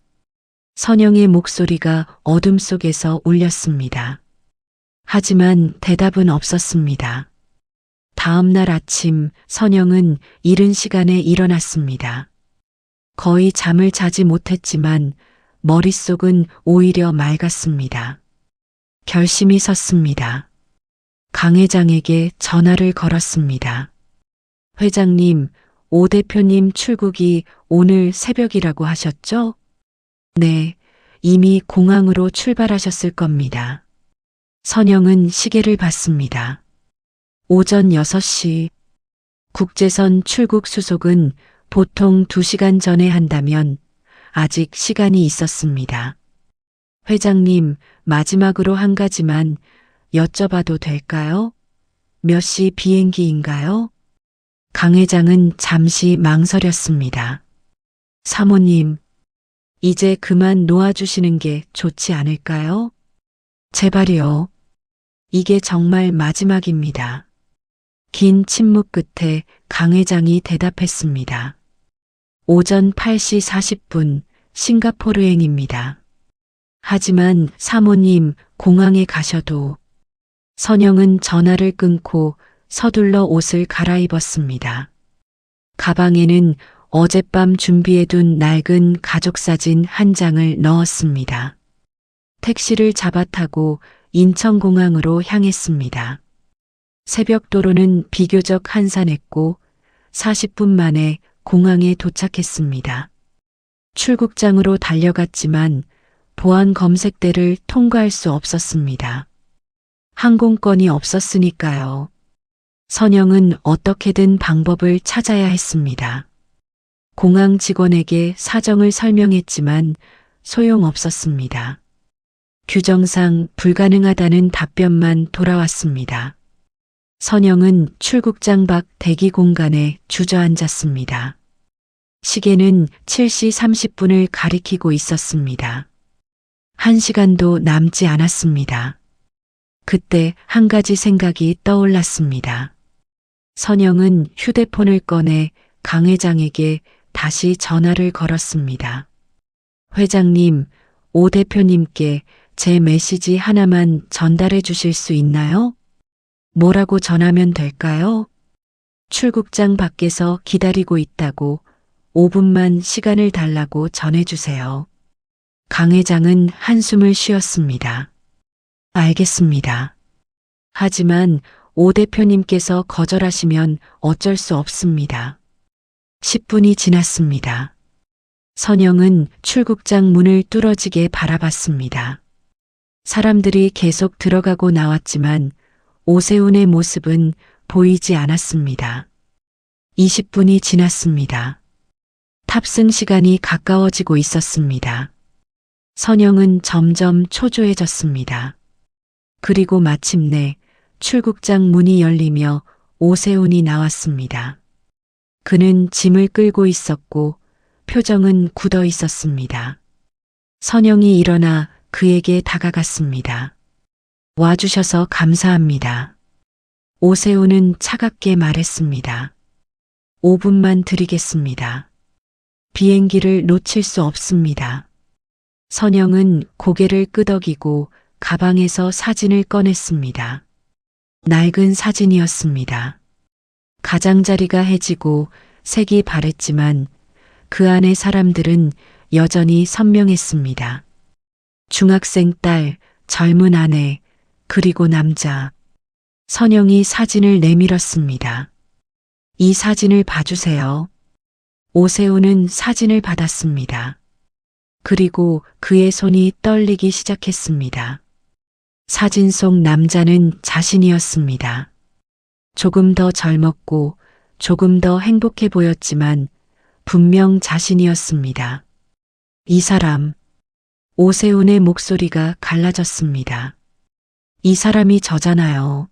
A: 선영의 목소리가 어둠 속에서 울렸습니다. 하지만 대답은 없었습니다. 다음 날 아침 선영은 이른 시간에 일어났습니다. 거의 잠을 자지 못했지만 머릿속은 오히려 맑았습니다. 결심이 섰습니다. 강 회장에게 전화를 걸었습니다. 회장님, 오 대표님 출국이 오늘 새벽이라고 하셨죠? 네, 이미 공항으로 출발하셨을 겁니다. 선영은 시계를 봤습니다. 오전 6시. 국제선 출국 수속은 보통 2시간 전에 한다면 아직 시간이 있었습니다. 회장님, 마지막으로 한 가지만 여쭤봐도 될까요? 몇 시 비행기인가요? 강 회장은 잠시 망설였습니다. 사모님, 이제 그만 놓아주시는 게 좋지 않을까요? 제발요. 이게 정말 마지막입니다. 긴 침묵 끝에 강 회장이 대답했습니다. 오전 8시 40분 싱가포르행입니다. 하지만 사모님 공항에 가셔도. 선영은 전화를 끊고 서둘러 옷을 갈아입었습니다. 가방에는 어젯밤 준비해둔 낡은 가족사진 한 장을 넣었습니다. 택시를 잡아 타고 인천공항으로 향했습니다. 새벽 도로는 비교적 한산했고 40분 만에 공항에 도착했습니다. 출국장으로 달려갔지만 보안 검색대를 통과할 수 없었습니다. 항공권이 없었으니까요. 선영은 어떻게든 방법을 찾아야 했습니다. 공항 직원에게 사정을 설명했지만 소용없었습니다. 규정상 불가능하다는 답변만 돌아왔습니다. 선영은 출국장 밖 대기 공간에 주저앉았습니다. 시계는 7시 30분을 가리키고 있었습니다. 1시간도 남지 않았습니다. 그때 한 가지 생각이 떠올랐습니다. 선영은 휴대폰을 꺼내 강 회장에게 다시 전화를 걸었습니다. 회장님, 오 대표님께 제 메시지 하나만 전달해 주실 수 있나요? 뭐라고 전하면 될까요? 출국장 밖에서 기다리고 있다고 5분만 시간을 달라고 전해주세요. 강 회장은 한숨을 쉬었습니다. 알겠습니다. 하지만 오 대표님께서 거절하시면 어쩔 수 없습니다. 10분이 지났습니다. 선영은 출국장 문을 뚫어지게 바라봤습니다. 사람들이 계속 들어가고 나왔지만 오세훈의 모습은 보이지 않았습니다. 20분이 지났습니다. 탑승 시간이 가까워지고 있었습니다. 선영은 점점 초조해졌습니다. 그리고 마침내 출국장 문이 열리며 오세훈이 나왔습니다. 그는 짐을 끌고 있었고 표정은 굳어 있었습니다. 선영이 일어나 그에게 다가갔습니다. 와주셔서 감사합니다. 오세훈은 차갑게 말했습니다. 5분만 드리겠습니다. 비행기를 놓칠 수 없습니다. 선영은 고개를 끄덕이고 가방에서 사진을 꺼냈습니다. 낡은 사진이었습니다. 가장자리가 해지고 색이 바랬지만 그 안의 사람들은 여전히 선명했습니다. 중학생 딸, 젊은 아내, 그리고 남자. 선영이 사진을 내밀었습니다. 이 사진을 봐주세요. 오세훈은 사진을 받았습니다. 그리고 그의 손이 떨리기 시작했습니다. 사진 속 남자는 자신이었습니다. 조금 더 젊었고 조금 더 행복해 보였지만 분명 자신이었습니다. 이 사람, 오세훈의 목소리가 갈라졌습니다. 이 사람이 저잖아요.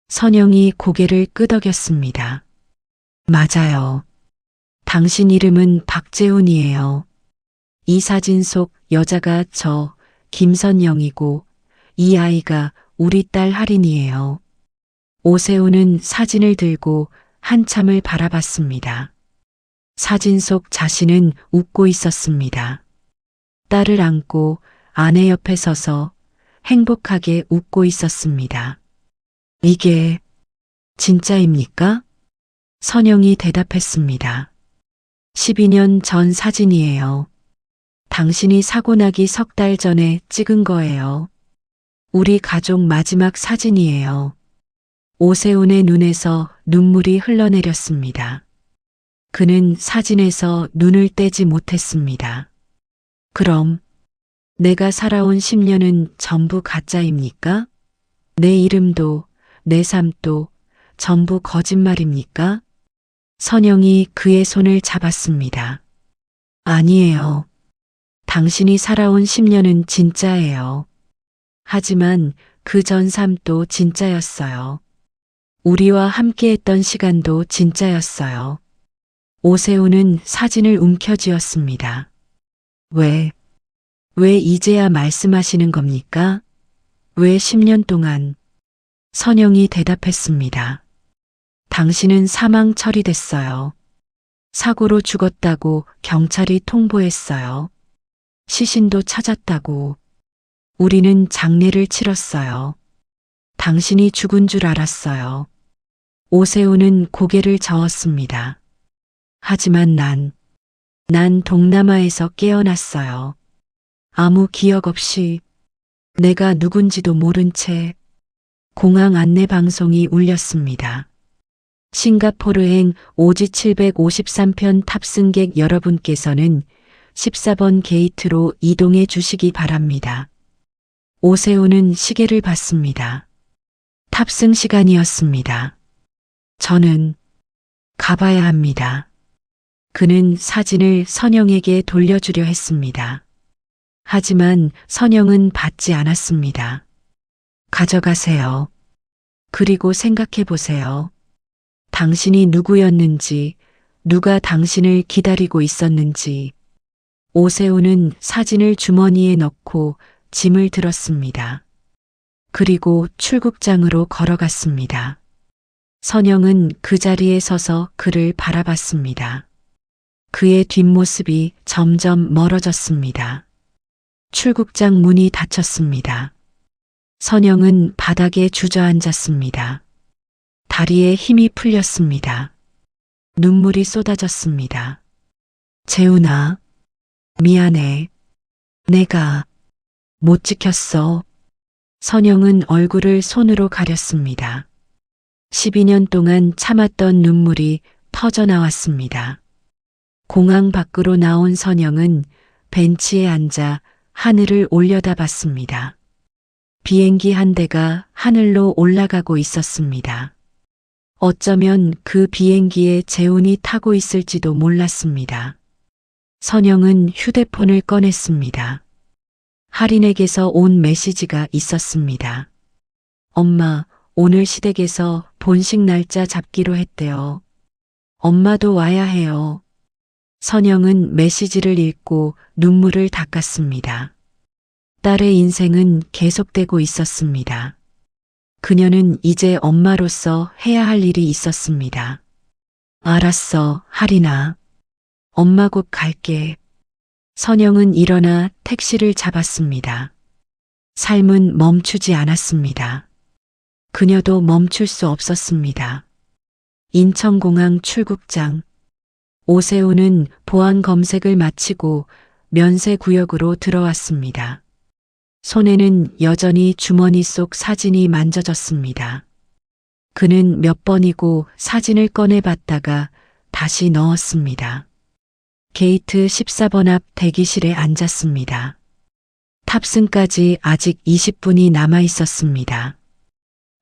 A: 선영이 고개를 끄덕였습니다. 맞아요. 당신 이름은 박재훈이에요. 이 사진 속 여자가 저 김선영이고 이 아이가 우리 딸 할인이에요. 오세훈은 사진을 들고 한참을 바라봤습니다. 사진 속 자신은 웃고 있었습니다. 딸을 안고 아내 옆에 서서 행복하게 웃고 있었습니다. 이게 진짜입니까? 선영이 대답했습니다. 12년 전 사진이에요. 당신이 사고 나기 석 달 전에 찍은 거예요. 우리 가족 마지막 사진이에요. 오세훈의 눈에서 눈물이 흘러내렸습니다. 그는 사진에서 눈을 떼지 못했습니다. 그럼 내가 살아온 10년은 전부 가짜입니까? 내 이름도 내 삶도 전부 거짓말입니까? 선영이 그의 손을 잡았습니다. 아니에요. 당신이 살아온 10년은 진짜예요. 하지만 그 전 삶도 진짜였어요. 우리와 함께했던 시간도 진짜였어요. 오세훈은 사진을 움켜쥐었습니다. 왜 이제야 말씀하시는 겁니까? 왜 10년 동안? 선영이 대답했습니다. 당신은 사망 처리됐어요. 사고로 죽었다고 경찰이 통보했어요. 시신도 찾았다고. 우리는 장례를 치렀어요. 당신이 죽은 줄 알았어요. 오세훈은 고개를 저었습니다. 하지만 난 동남아에서 깨어났어요. 아무 기억 없이 내가 누군지도 모른 채 공항 안내 방송이 울렸습니다. 싱가포르행 오지 753편 탑승객 여러분께서는 14번 게이트로 이동해 주시기 바랍니다. 오세훈은 시계를 봤습니다. 탑승 시간이었습니다. 저는 가봐야 합니다. 그는 사진을 선영에게 돌려주려 했습니다. 하지만 선영은 받지 않았습니다. 가져가세요. 그리고 생각해 보세요. 당신이 누구였는지, 누가 당신을 기다리고 있었는지. 오세훈은 사진을 주머니에 넣고 짐을 들었습니다. 그리고 출국장으로 걸어갔습니다. 선영은 그 자리에 서서 그를 바라봤습니다. 그의 뒷모습이 점점 멀어졌습니다. 출국장 문이 닫혔습니다. 선영은 바닥에 주저앉았습니다. 다리에 힘이 풀렸습니다. 눈물이 쏟아졌습니다. 재훈아, 미안해. 내가 못 지켰어. 선영은 얼굴을 손으로 가렸습니다. 12년 동안 참았던 눈물이 터져나왔습니다. 공항 밖으로 나온 선영은 벤치에 앉아 하늘을 올려다봤습니다. 비행기 한 대가 하늘로 올라가고 있었습니다. 어쩌면 그 비행기에 재훈이 타고 있을지도 몰랐습니다. 선영은 휴대폰을 꺼냈습니다. 할인에게서 온 메시지가 있었습니다. 엄마, 오늘 시댁에서 본식 날짜 잡기로 했대요. 엄마도 와야 해요. 선영은 메시지를 읽고 눈물을 닦았습니다. 딸의 인생은 계속되고 있었습니다. 그녀는 이제 엄마로서 해야 할 일이 있었습니다. 알았어, 할인아. 엄마 곧 갈게. 선영은 일어나 택시를 잡았습니다. 삶은 멈추지 않았습니다. 그녀도 멈출 수 없었습니다. 인천공항 출국장. 오세훈은 보안 검색을 마치고 면세구역으로 들어왔습니다. 손에는 여전히 주머니 속 사진이 만져졌습니다. 그는 몇 번이고 사진을 꺼내봤다가 다시 넣었습니다. 게이트 14번 앞 대기실에 앉았습니다. 탑승까지 아직 20분이 남아 있었습니다.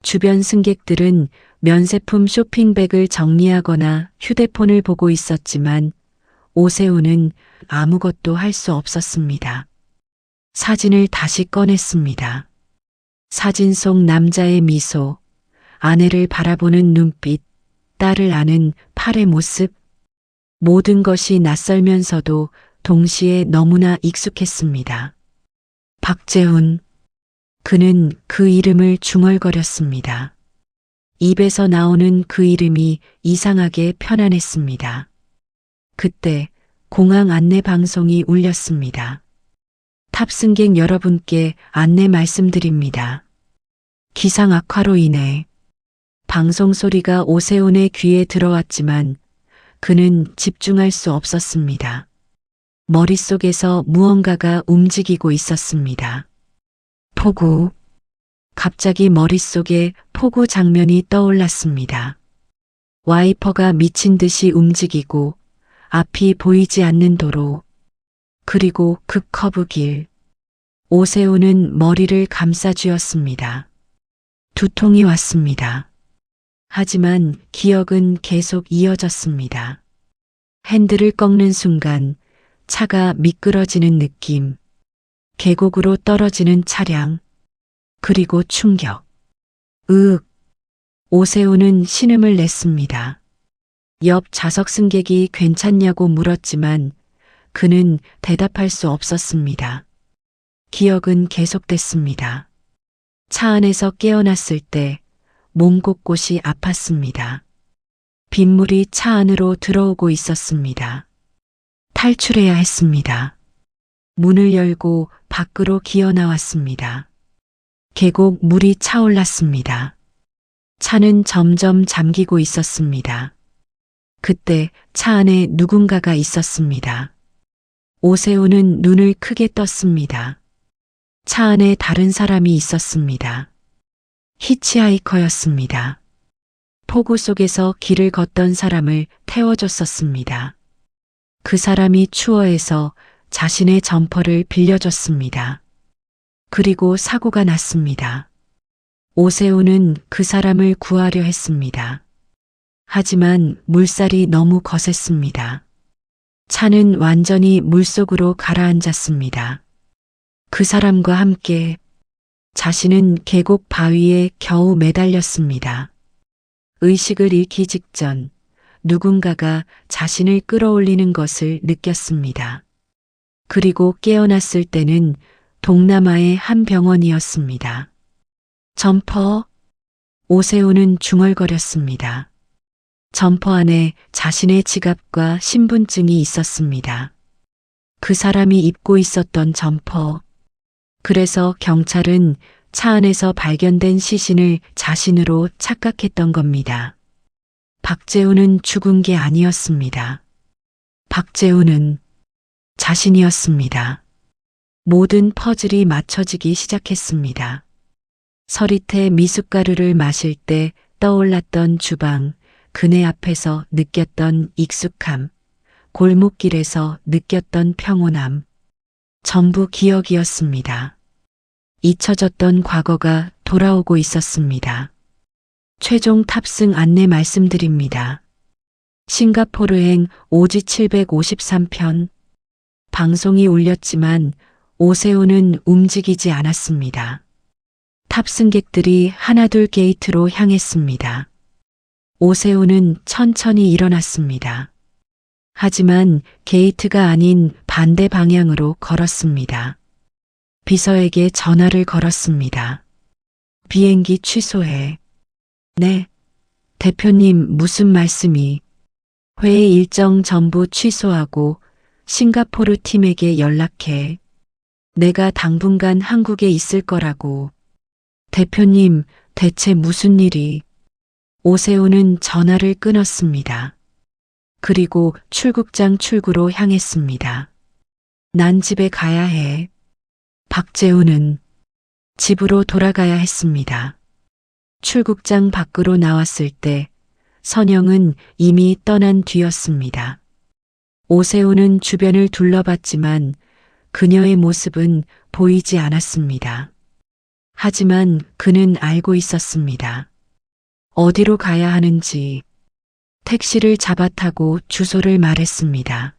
A: 주변 승객들은 면세품 쇼핑백을 정리하거나 휴대폰을 보고 있었지만 오세훈은 아무것도 할 수 없었습니다. 사진을 다시 꺼냈습니다. 사진 속 남자의 미소, 아내를 바라보는 눈빛, 딸을 안은 팔의 모습, 모든 것이 낯설면서도 동시에 너무나 익숙했습니다. 박재훈. 그는 그 이름을 중얼거렸습니다. 입에서 나오는 그 이름이 이상하게 편안했습니다. 그때 공항 안내 방송이 울렸습니다. 탑승객 여러분께 안내 말씀드립니다. 기상 악화로 인해 방송 소리가 오세훈의 귀에 들어왔지만 그는 집중할 수 없었습니다. 머릿속에서 무언가가 움직이고 있었습니다. 폭우. 갑자기 머릿속에 폭우 장면이 떠올랐습니다. 와이퍼가 미친 듯이 움직이고 앞이 보이지 않는 도로, 그리고 그 커브길. 오세훈은 머리를 감싸쥐었습니다. 두통이 왔습니다. 하지만 기억은 계속 이어졌습니다. 핸들을 꺾는 순간 차가 미끄러지는 느낌, 계곡으로 떨어지는 차량, 그리고 충격. 으윽. 오세훈은 신음을 냈습니다. 옆 좌석 승객이 괜찮냐고 물었지만 그는 대답할 수 없었습니다. 기억은 계속됐습니다. 차 안에서 깨어났을 때 몸 곳곳이 아팠습니다. 빗물이 차 안으로 들어오고 있었습니다. 탈출해야 했습니다. 문을 열고 밖으로 기어 나왔습니다. 계곡 물이 차올랐습니다. 차는 점점 잠기고 있었습니다. 그때 차 안에 누군가가 있었습니다. 오세훈은 눈을 크게 떴습니다. 차 안에 다른 사람이 있었습니다. 히치하이커였습니다. 폭우 속에서 길을 걷던 사람을 태워줬었습니다. 그 사람이 추워해서 자신의 점퍼를 빌려줬습니다. 그리고 사고가 났습니다. 오세훈은 그 사람을 구하려 했습니다. 하지만 물살이 너무 거셌습니다. 차는 완전히 물속으로 가라앉았습니다. 그 사람과 함께 자신은 계곡 바위에 겨우 매달렸습니다. 의식을 잃기 직전 누군가가 자신을 끌어올리는 것을 느꼈습니다. 그리고 깨어났을 때는 동남아의 한 병원이었습니다. 점퍼. 오세훈은 중얼거렸습니다. 점퍼 안에 자신의 지갑과 신분증이 있었습니다. 그 사람이 입고 있었던 점퍼. 그래서 경찰은 차 안에서 발견된 시신을 자신으로 착각했던 겁니다. 박재훈은 죽은 게 아니었습니다. 박재훈은 자신이었습니다. 모든 퍼즐이 맞춰지기 시작했습니다. 서리태 미숫가루를 마실 때 떠올랐던 주방, 그네 앞에서 느꼈던 익숙함, 골목길에서 느꼈던 평온함, 전부 기억이었습니다. 잊혀졌던 과거가 돌아오고 있었습니다. 최종 탑승 안내 말씀드립니다. 싱가포르행 오지 753편. 방송이 울렸지만 오세훈은 움직이지 않았습니다. 탑승객들이 하나둘 게이트로 향했습니다. 오세훈은 천천히 일어났습니다. 하지만 게이트가 아닌 반대 방향으로 걸었습니다. 비서에게 전화를 걸었습니다. 비행기 취소해. 네. 대표님, 무슨 말씀이? 회의 일정 전부 취소하고 싱가포르 팀에게 연락해. 내가 당분간 한국에 있을 거라고. 대표님, 대체 무슨 일이? 오세훈은 전화를 끊었습니다. 그리고 출국장 출구로 향했습니다. 난 집에 가야 해. 박재훈은 집으로 돌아가야 했습니다. 출국장 밖으로 나왔을 때 선영은 이미 떠난 뒤였습니다. 오세훈은 주변을 둘러봤지만 그녀의 모습은 보이지 않았습니다. 하지만 그는 알고 있었습니다. 어디로 가야 하는지. 택시를 잡아 타고 주소를 말했습니다.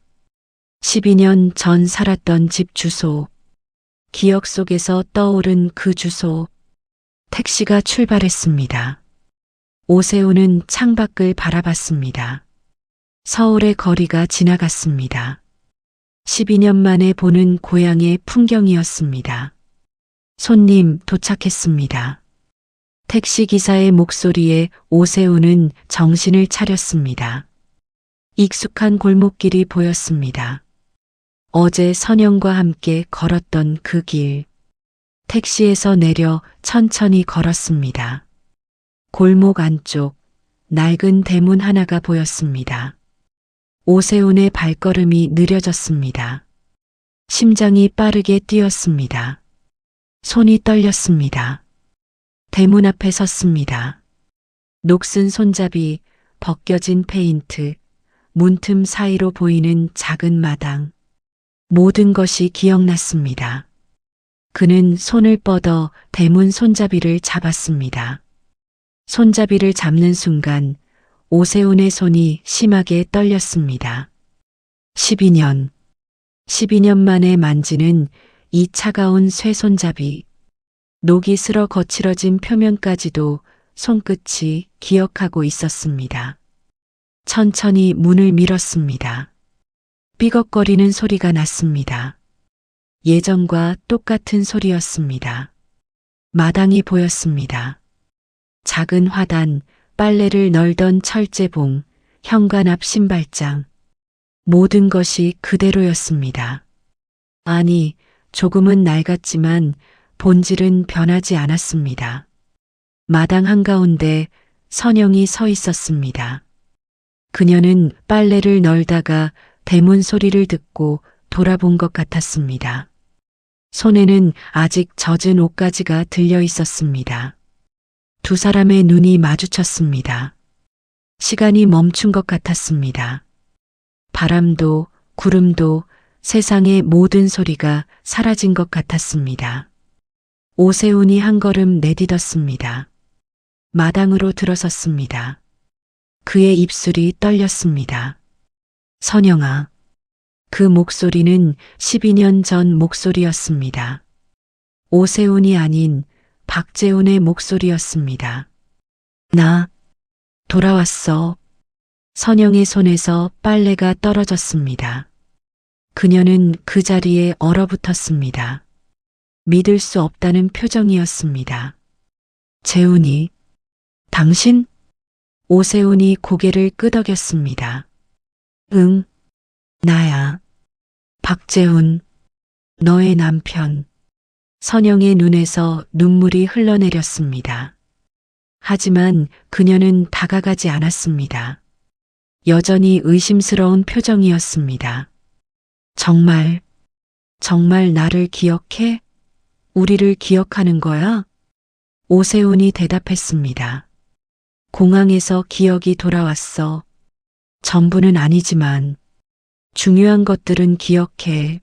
A: 12년 전 살았던 집 주소. 기억 속에서 떠오른 그 주소. 택시가 출발했습니다. 오세훈은 창밖을 바라봤습니다. 서울의 거리가 지나갔습니다. 12년 만에 보는 고향의 풍경이었습니다. 손님 도착했습니다. 택시기사의 목소리에 오세훈은 정신을 차렸습니다. 익숙한 골목길이 보였습니다. 어제 선영과 함께 걸었던 그 길. 택시에서 내려 천천히 걸었습니다. 골목 안쪽 낡은 대문 하나가 보였습니다. 오세훈의 발걸음이 느려졌습니다. 심장이 빠르게 뛰었습니다. 손이 떨렸습니다. 대문 앞에 섰습니다. 녹슨 손잡이, 벗겨진 페인트, 문틈 사이로 보이는 작은 마당. 모든 것이 기억났습니다. 그는 손을 뻗어 대문 손잡이를 잡았습니다. 손잡이를 잡는 순간 오세훈의 손이 심하게 떨렸습니다. 12년 만에 만지는 이 차가운 쇠손잡이. 녹이 슬어 거칠어진 표면까지도 손끝이 기억하고 있었습니다. 천천히 문을 밀었습니다. 삐걱거리는 소리가 났습니다. 예전과 똑같은 소리였습니다. 마당이 보였습니다. 작은 화단, 빨래를 널던 철제봉, 현관 앞 신발장. 모든 것이 그대로였습니다. 아니, 조금은 낡았지만 본질은 변하지 않았습니다. 마당 한가운데 선영이 서 있었습니다. 그녀는 빨래를 널다가 대문 소리를 듣고 돌아본 것 같았습니다. 손에는 아직 젖은 옷가지가 들려 있었습니다. 두 사람의 눈이 마주쳤습니다. 시간이 멈춘 것 같았습니다. 바람도 구름도 세상의 모든 소리가 사라진 것 같았습니다. 오세훈이 한 걸음 내딛었습니다. 마당으로 들어섰습니다. 그의 입술이 떨렸습니다. 선영아. 그 목소리는 12년 전 목소리였습니다. 오세훈이 아닌 박재훈의 목소리였습니다. 나 돌아왔어. 선영의 손에서 빨래가 떨어졌습니다. 그녀는 그 자리에 얼어붙었습니다. 믿을 수 없다는 표정이었습니다. 재훈이, 당신? 오세훈이 고개를 끄덕였습니다. 응, 나야. 박재훈, 너의 남편. 선영의 눈에서 눈물이 흘러내렸습니다. 하지만 그녀는 다가가지 않았습니다. 여전히 의심스러운 표정이었습니다. 정말 나를 기억해? 우리를 기억하는 거야? 오세훈이 대답했습니다. 공항에서 기억이 돌아왔어. 전부는 아니지만 중요한 것들은 기억해.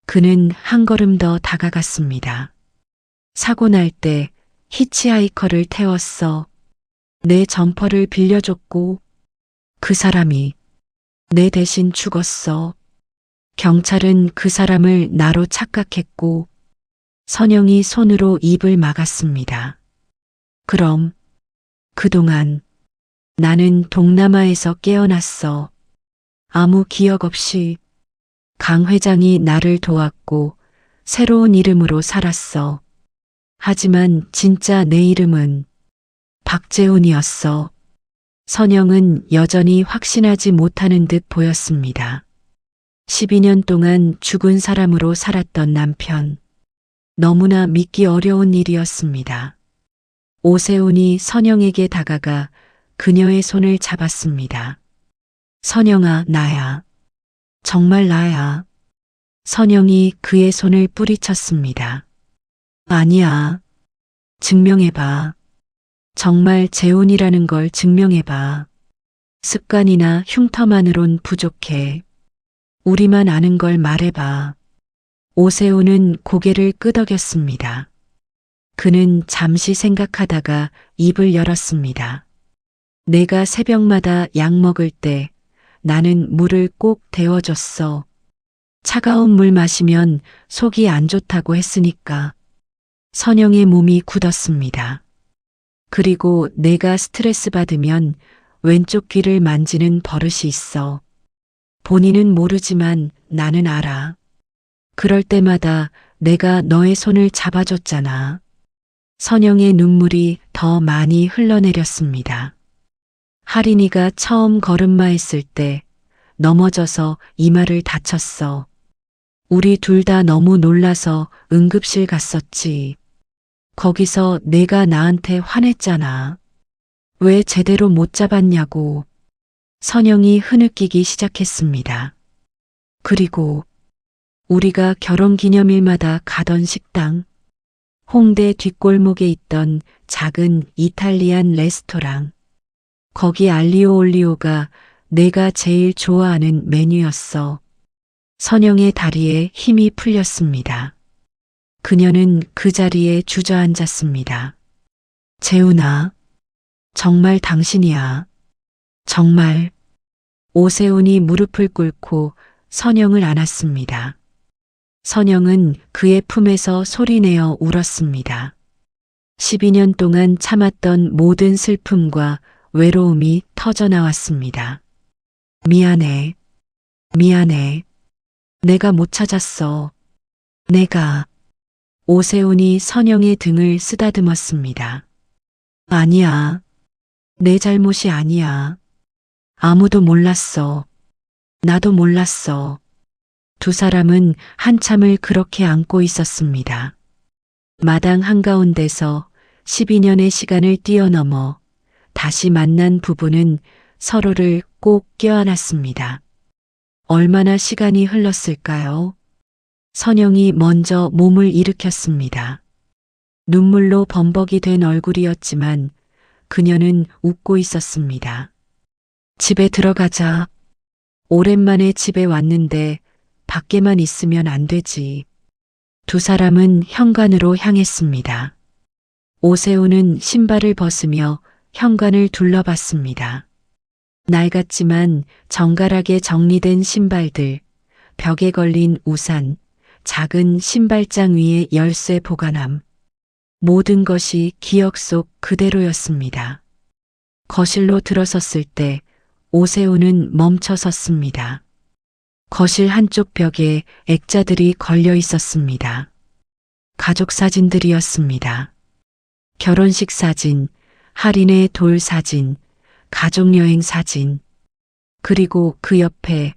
A: 그는 한 걸음 더 다가갔습니다. 사고 날 때 히치하이커를 태웠어. 내 점퍼를 빌려줬고 그 사람이 내 대신 죽었어. 경찰은 그 사람을 나로 착각했고 선영이 손으로 입을 막았습니다. 그럼 그동안 나는 동남아에서 깨어났어. 아무 기억 없이 강 회장이 나를 도왔고 새로운 이름으로 살았어. 하지만 진짜 내 이름은 박재훈이었어. 선영은 여전히 확신하지 못하는 듯 보였습니다. 12년 동안 죽은 사람으로 살았던 남편. 너무나 믿기 어려운 일이었습니다. 오세훈이 선영에게 다가가 그녀의 손을 잡았습니다. 선영아, 나야. 정말 나야. 선영이 그의 손을 뿌리쳤습니다. 아니야. 증명해봐. 정말 재훈이라는 걸 증명해봐. 습관이나 흉터만으론 부족해. 우리만 아는 걸 말해봐. 오세훈은 고개를 끄덕였습니다. 그는 잠시 생각하다가 입을 열었습니다. 내가 새벽마다 약 먹을 때 나는 물을 꼭 데워줬어. 차가운 물 마시면 속이 안 좋다고 했으니까. 선영의 몸이 굳었습니다. 그리고 내가 스트레스 받으면 왼쪽 귀를 만지는 버릇이 있어. 본인은 모르지만 나는 알아. 그럴 때마다 내가 너의 손을 잡아줬잖아. 선영의 눈물이 더 많이 흘러내렸습니다. 하린이가 처음 걸음마했을 때 넘어져서 이마를 다쳤어. 우리 둘 다 너무 놀라서 응급실 갔었지. 거기서 내가 나한테 화냈잖아. 왜 제대로 못 잡았냐고. 선영이 흐느끼기 시작했습니다. 그리고 우리가 결혼기념일마다 가던 식당, 홍대 뒷골목에 있던 작은 이탈리안 레스토랑. 거기 알리오 올리오가 내가 제일 좋아하는 메뉴였어. 선영의 다리에 힘이 풀렸습니다. 그녀는 그 자리에 주저앉았습니다. 재훈아, 정말 당신이야. 정말. 오세훈이 무릎을 꿇고 선영을 안았습니다. 선영은 그의 품에서 소리내어 울었습니다. 12년 동안 참았던 모든 슬픔과 외로움이 터져나왔습니다. 미안해. 미안해. 내가 못 찾았어. 내가. 오세훈이 선영의 등을 쓰다듬었습니다. 아니야. 내 잘못이 아니야. 아무도 몰랐어. 나도 몰랐어. 두 사람은 한참을 그렇게 안고 있었습니다. 마당 한가운데서 12년의 시간을 뛰어넘어 다시 만난 부부는 서로를 꼭 껴안았습니다. 얼마나 시간이 흘렀을까요? 선영이 먼저 몸을 일으켰습니다. 눈물로 범벅이 된 얼굴이었지만 그녀는 웃고 있었습니다. 집에 들어가자. 오랜만에 집에 왔는데 밖에만 있으면 안 되지. 두 사람은 현관으로 향했습니다. 오세훈은 신발을 벗으며 현관을 둘러봤습니다. 낡았지만 정갈하게 정리된 신발들, 벽에 걸린 우산, 작은 신발장 위에 열쇠 보관함. 모든 것이 기억 속 그대로였습니다. 거실로 들어섰을 때 오세훈은 멈춰 섰습니다. 거실 한쪽 벽에 액자들이 걸려 있었습니다. 가족 사진들이었습니다. 결혼식 사진, 할인의 돌 사진, 가족여행 사진, 그리고 그 옆에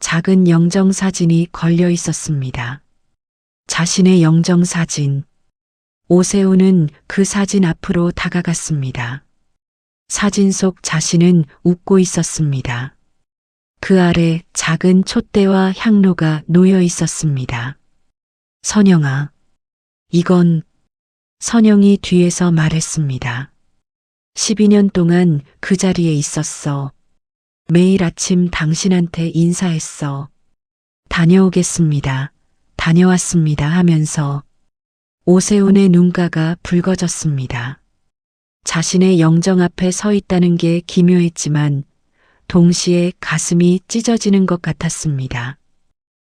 A: 작은 영정 사진이 걸려 있었습니다. 자신의 영정 사진. 오세훈은 그 사진 앞으로 다가갔습니다. 사진 속 자신은 웃고 있었습니다. 그 아래 작은 촛대와 향로가 놓여 있었습니다. 선영아, 이건. 선영이 뒤에서 말했습니다. 12년 동안 그 자리에 있었어. 매일 아침 당신한테 인사했어. 다녀오겠습니다. 다녀왔습니다 하면서. 오세훈의 눈가가 붉어졌습니다. 자신의 영정 앞에 서 있다는 게 기묘했지만 동시에 가슴이 찢어지는 것 같았습니다.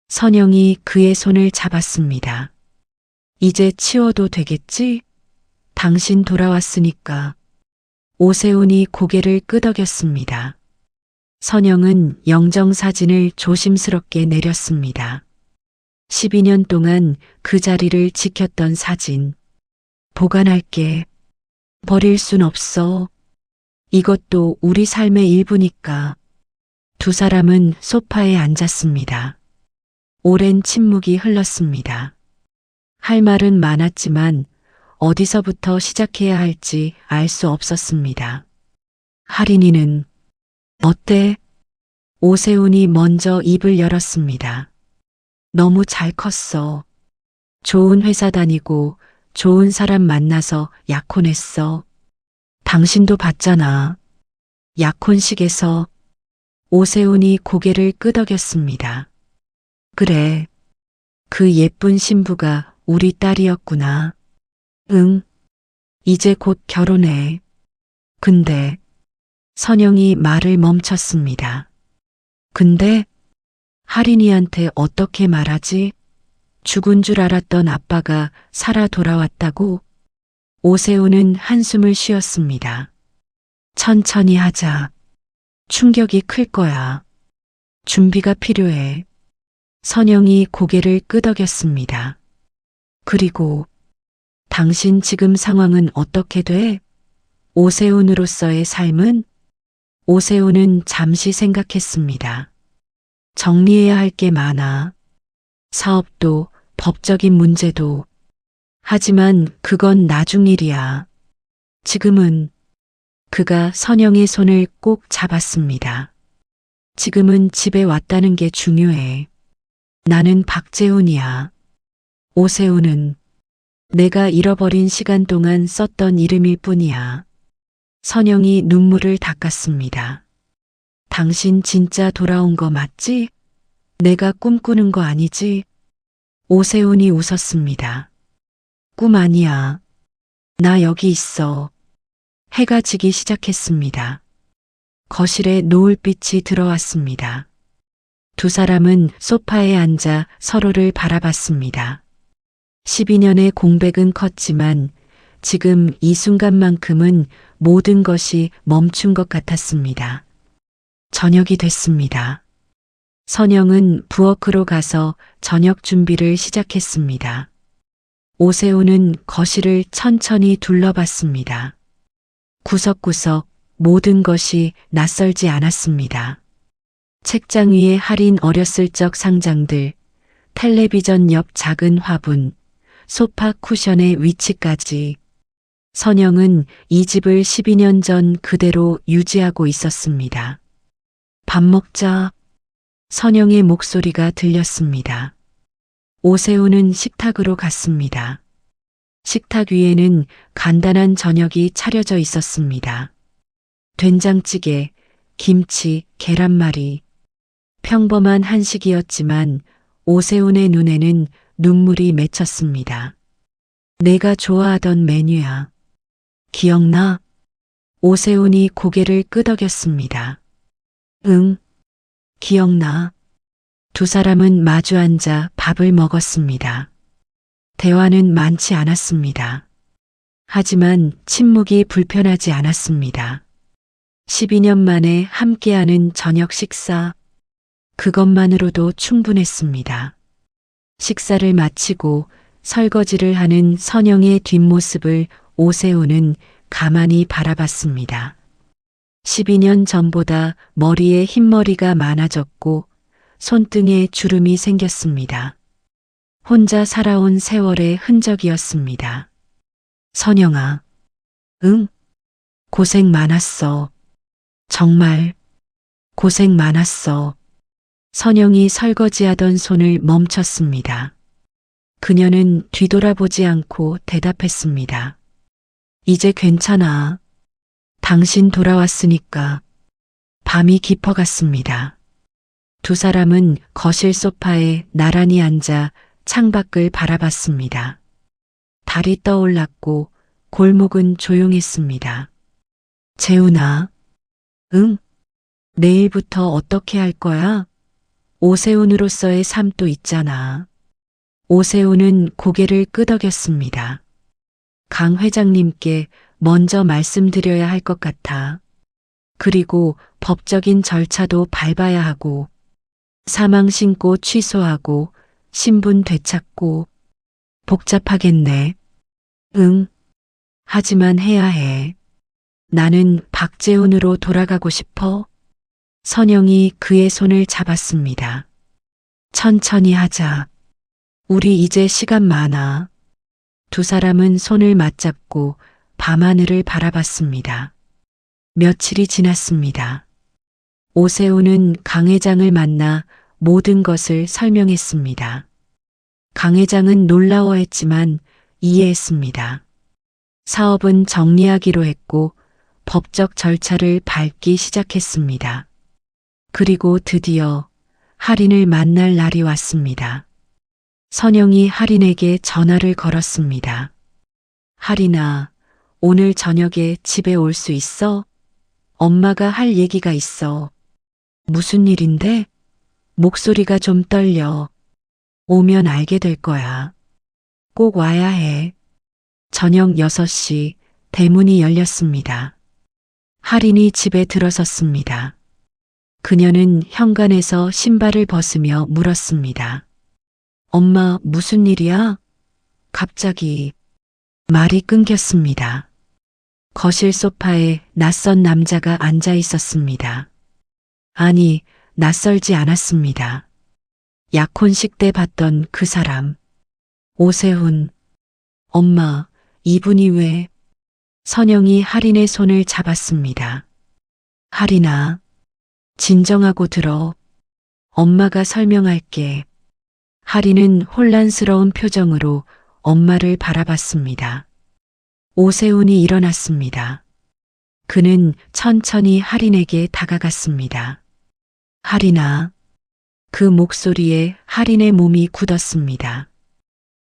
A: 선영이 그의 손을 잡았습니다. 이제 치워도 되겠지? 당신 돌아왔으니까. 오세훈이 고개를 끄덕였습니다. 선영은 영정사진을 조심스럽게 내렸습니다. 12년 동안 그 자리를 지켰던 사진. 보관할게. 버릴 순 없어. 이것도 우리 삶의 일부니까. 두 사람은 소파에 앉았습니다. 오랜 침묵이 흘렀습니다. 할 말은 많았지만 어디서부터 시작해야 할지 알 수 없었습니다. 하린이는 어때? 오세훈이 먼저 입을 열었습니다. 너무 잘 컸어. 좋은 회사 다니고 좋은 사람 만나서 약혼했어. 당신도 봤잖아. 약혼식에서. 오세훈이 고개를 끄덕였습니다. 그래. 그 예쁜 신부가 우리 딸이었구나. 응, 이제 곧 결혼해. 근데 선영이 말을 멈췄습니다. 근데 할인이한테 어떻게 말하지? 죽은 줄 알았던 아빠가 살아 돌아왔다고? 오세훈은 한숨을 쉬었습니다. 천천히 하자. 충격이 클 거야. 준비가 필요해. 선영이 고개를 끄덕였습니다. 그리고 당신 지금 상황은 어떻게 돼? 오세훈으로서의 삶은? 오세훈은 잠시 생각했습니다. 정리해야 할 게 많아. 사업도, 법적인 문제도. 하지만 그건 나중 일이야. 지금은 그가 선영의 손을 꼭 잡았습니다. 지금은 집에 왔다는 게 중요해. 나는 박재훈이야. 오세훈은 내가 잃어버린 시간 동안 썼던 이름일 뿐이야. 선영이 눈물을 닦았습니다. 당신 진짜 돌아온 거 맞지? 내가 꿈꾸는 거 아니지? 오세훈이 웃었습니다. 꿈 아니야. 나 여기 있어. 해가 지기 시작했습니다. 거실에 노을빛이 들어왔습니다. 두 사람은 소파에 앉아 서로를 바라봤습니다. 12년의 공백은 컸지만 지금 이 순간만큼은 모든 것이 멈춘 것 같았습니다. 저녁이 됐습니다. 선영은 부엌으로 가서 저녁 준비를 시작했습니다. 오세훈은 거실을 천천히 둘러봤습니다. 구석구석 모든 것이 낯설지 않았습니다. 책장 위에 할인 어렸을 적 상장들, 텔레비전 옆 작은 화분, 소파 쿠션의 위치까지. 선영은 이 집을 12년 전 그대로 유지하고 있었습니다. 밥 먹자. 선영의 목소리가 들렸습니다. 오세훈은 식탁으로 갔습니다. 식탁 위에는 간단한 저녁이 차려져 있었습니다. 된장찌개, 김치, 계란말이. 평범한 한식이었지만 오세훈의 눈에는 눈물이 맺혔습니다. 내가 좋아하던 메뉴야. 기억나? 오세훈이 고개를 끄덕였습니다. 응, 기억나. 두 사람은 마주 앉아 밥을 먹었습니다. 대화는 많지 않았습니다. 하지만 침묵이 불편하지 않았습니다. 12년 만에 함께하는 저녁 식사. 그것만으로도 충분했습니다. 식사를 마치고 설거지를 하는 선영의 뒷모습을 오세훈은 가만히 바라봤습니다. 12년 전보다 머리에 흰머리가 많아졌고 손등에 주름이 생겼습니다. 혼자 살아온 세월의 흔적이었습니다. 선영아, 응? 고생 많았어. 정말 고생 많았어. 선영이 설거지하던 손을 멈췄습니다. 그녀는 뒤돌아보지 않고 대답했습니다. 이제 괜찮아. 당신 돌아왔으니까. 밤이 깊어갔습니다. 두 사람은 거실 소파에 나란히 앉아 창밖을 바라봤습니다. 달이 떠올랐고 골목은 조용했습니다. 재훈아, 응? 내일부터 어떻게 할 거야? 오세훈으로서의 삶도 있잖아. 오세훈은 고개를 끄덕였습니다. 강 회장님께 먼저 말씀드려야 할 것 같아. 그리고 법적인 절차도 밟아야 하고, 사망 신고 취소하고, 신분 되찾고, 복잡하겠네. 응. 하지만 해야 해. 나는 박재훈으로 돌아가고 싶어. 선영이 그의 손을 잡았습니다. 천천히 하자. 우리 이제 시간 많아. 두 사람은 손을 맞잡고 밤하늘을 바라봤습니다. 며칠이 지났습니다. 오세훈은 강 회장을 만나 모든 것을 설명했습니다. 강 회장은 놀라워했지만 이해했습니다. 사업은 정리하기로 했고 법적 절차를 밟기 시작했습니다. 그리고 드디어 할인을 만날 날이 왔습니다. 선영이 할인에게 전화를 걸었습니다. 할인아, 오늘 저녁에 집에 올 수 있어? 엄마가 할 얘기가 있어. 무슨 일인데? 목소리가 좀 떨려. 오면 알게 될 거야. 꼭 와야 해. 저녁 6시 대문이 열렸습니다. 할인이 집에 들어섰습니다. 그녀는 현관에서 신발을 벗으며 물었습니다. 엄마, 무슨 일이야? 갑자기 말이 끊겼습니다. 거실 소파에 낯선 남자가 앉아 있었습니다. 아니, 낯설지 않았습니다. 약혼식 때 봤던 그 사람. 오세훈. 엄마, 이분이 왜? 선영이 할인의 손을 잡았습니다. 할인아, 진정하고 들어. 엄마가 설명할게. 할인은 혼란스러운 표정으로 엄마를 바라봤습니다. 오세훈이 일어났습니다. 그는 천천히 할인에게 다가갔습니다. 할인아. 그 목소리에 할인의 몸이 굳었습니다.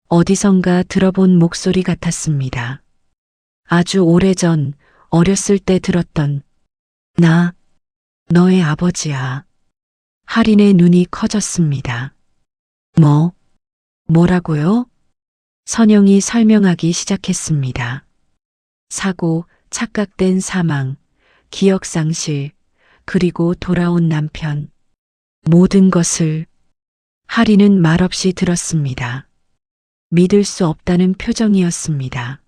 A: 어디선가 들어본 목소리 같았습니다. 아주 오래전 어렸을 때 들었던 나, 너의 아버지야. 할인의 눈이 커졌습니다. 뭐라고요? 선영이 설명하기 시작했습니다. 사고, 착각된 사망, 기억상실, 그리고 돌아온 남편. 모든 것을 할인은 말없이 들었습니다. 믿을 수 없다는 표정이었습니다.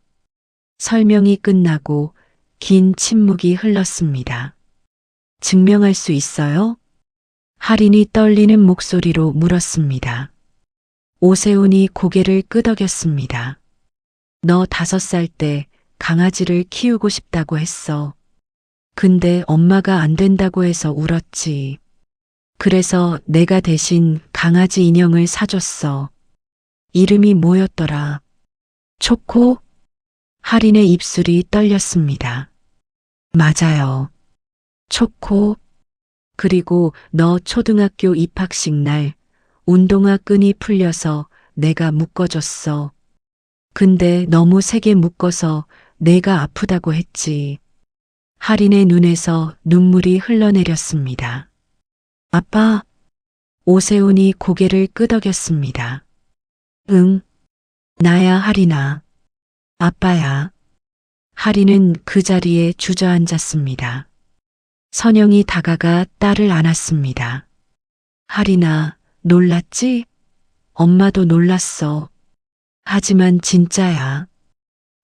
A: 설명이 끝나고 긴 침묵이 흘렀습니다. 증명할 수 있어요? 할인이 떨리는 목소리로 물었습니다. 오세훈이 고개를 끄덕였습니다. 너 5살 때 강아지를 키우고 싶다고 했어. 근데 엄마가 안 된다고 해서 울었지. 그래서 내가 대신 강아지 인형을 사줬어. 이름이 뭐였더라? 초코? 할인의 입술이 떨렸습니다. 맞아요. 초코. 그리고 너 초등학교 입학식 날 운동화 끈이 풀려서 내가 묶어줬어. 근데 너무 세게 묶어서 내가 아프다고 했지. 할인의 눈에서 눈물이 흘러내렸습니다. 아빠. 오세훈이 고개를 끄덕였습니다. 응, 나야 할인아. 아빠야. 할인은 그 자리에 주저앉았습니다. 선영이 다가가 딸을 안았습니다. 할인아, 놀랐지? 엄마도 놀랐어. 하지만 진짜야.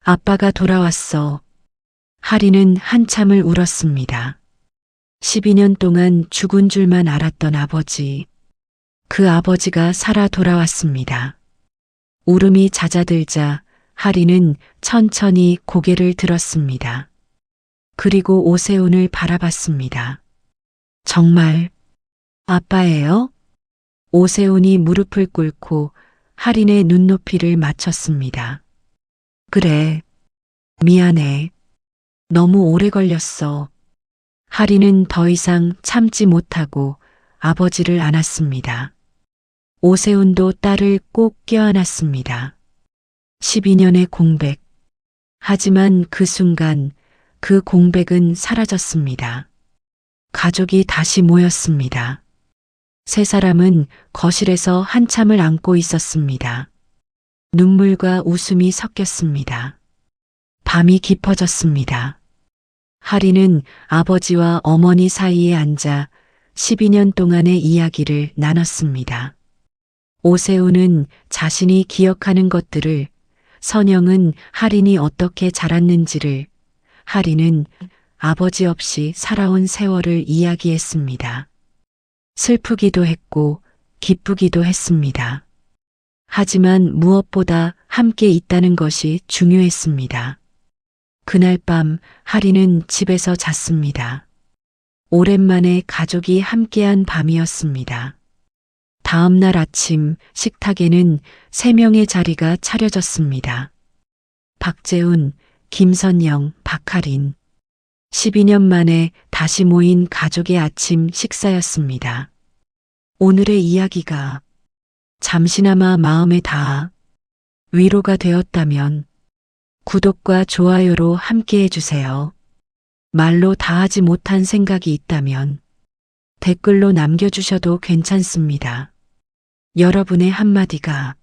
A: 아빠가 돌아왔어. 할인은 한참을 울었습니다. 12년 동안 죽은 줄만 알았던 아버지. 그 아버지가 살아 돌아왔습니다. 울음이 잦아들자 할인은 천천히 고개를 들었습니다. 그리고 오세훈을 바라봤습니다. 정말 아빠예요? 오세훈이 무릎을 꿇고 할인의 눈높이를 맞췄습니다. 그래, 미안해. 너무 오래 걸렸어. 할인은 더 이상 참지 못하고 아버지를 안았습니다. 오세훈도 딸을 꼭 껴안았습니다. 12년의 공백. 하지만 그 순간 그 공백은 사라졌습니다. 가족이 다시 모였습니다. 세 사람은 거실에서 한참을 안고 있었습니다. 눈물과 웃음이 섞였습니다. 밤이 깊어졌습니다. 할인은 아버지와 어머니 사이에 앉아 12년 동안의 이야기를 나눴습니다. 오세훈은 자신이 기억하는 것들을, 선영은 할인이 어떻게 자랐는지를, 할인은 아버지 없이 살아온 세월을 이야기했습니다. 슬프기도 했고 기쁘기도 했습니다. 하지만 무엇보다 함께 있다는 것이 중요했습니다. 그날 밤 할인은 집에서 잤습니다. 오랜만에 가족이 함께한 밤이었습니다. 다음 날 아침 식탁에는 3명의 자리가 차려졌습니다. 박재훈, 김선영, 박할인. 12년 만에 다시 모인 가족의 아침 식사였습니다. 오늘의 이야기가 잠시나마 마음에 닿아 위로가 되었다면 구독과 좋아요로 함께 해주세요. 말로 다하지 못한 생각이 있다면 댓글로 남겨주셔도 괜찮습니다. 여러분의 한마디가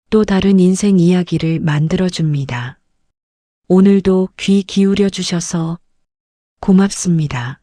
A: 또 다른 인생 이야기를 만들어줍니다. 오늘도 귀 기울여 주셔서 고맙습니다.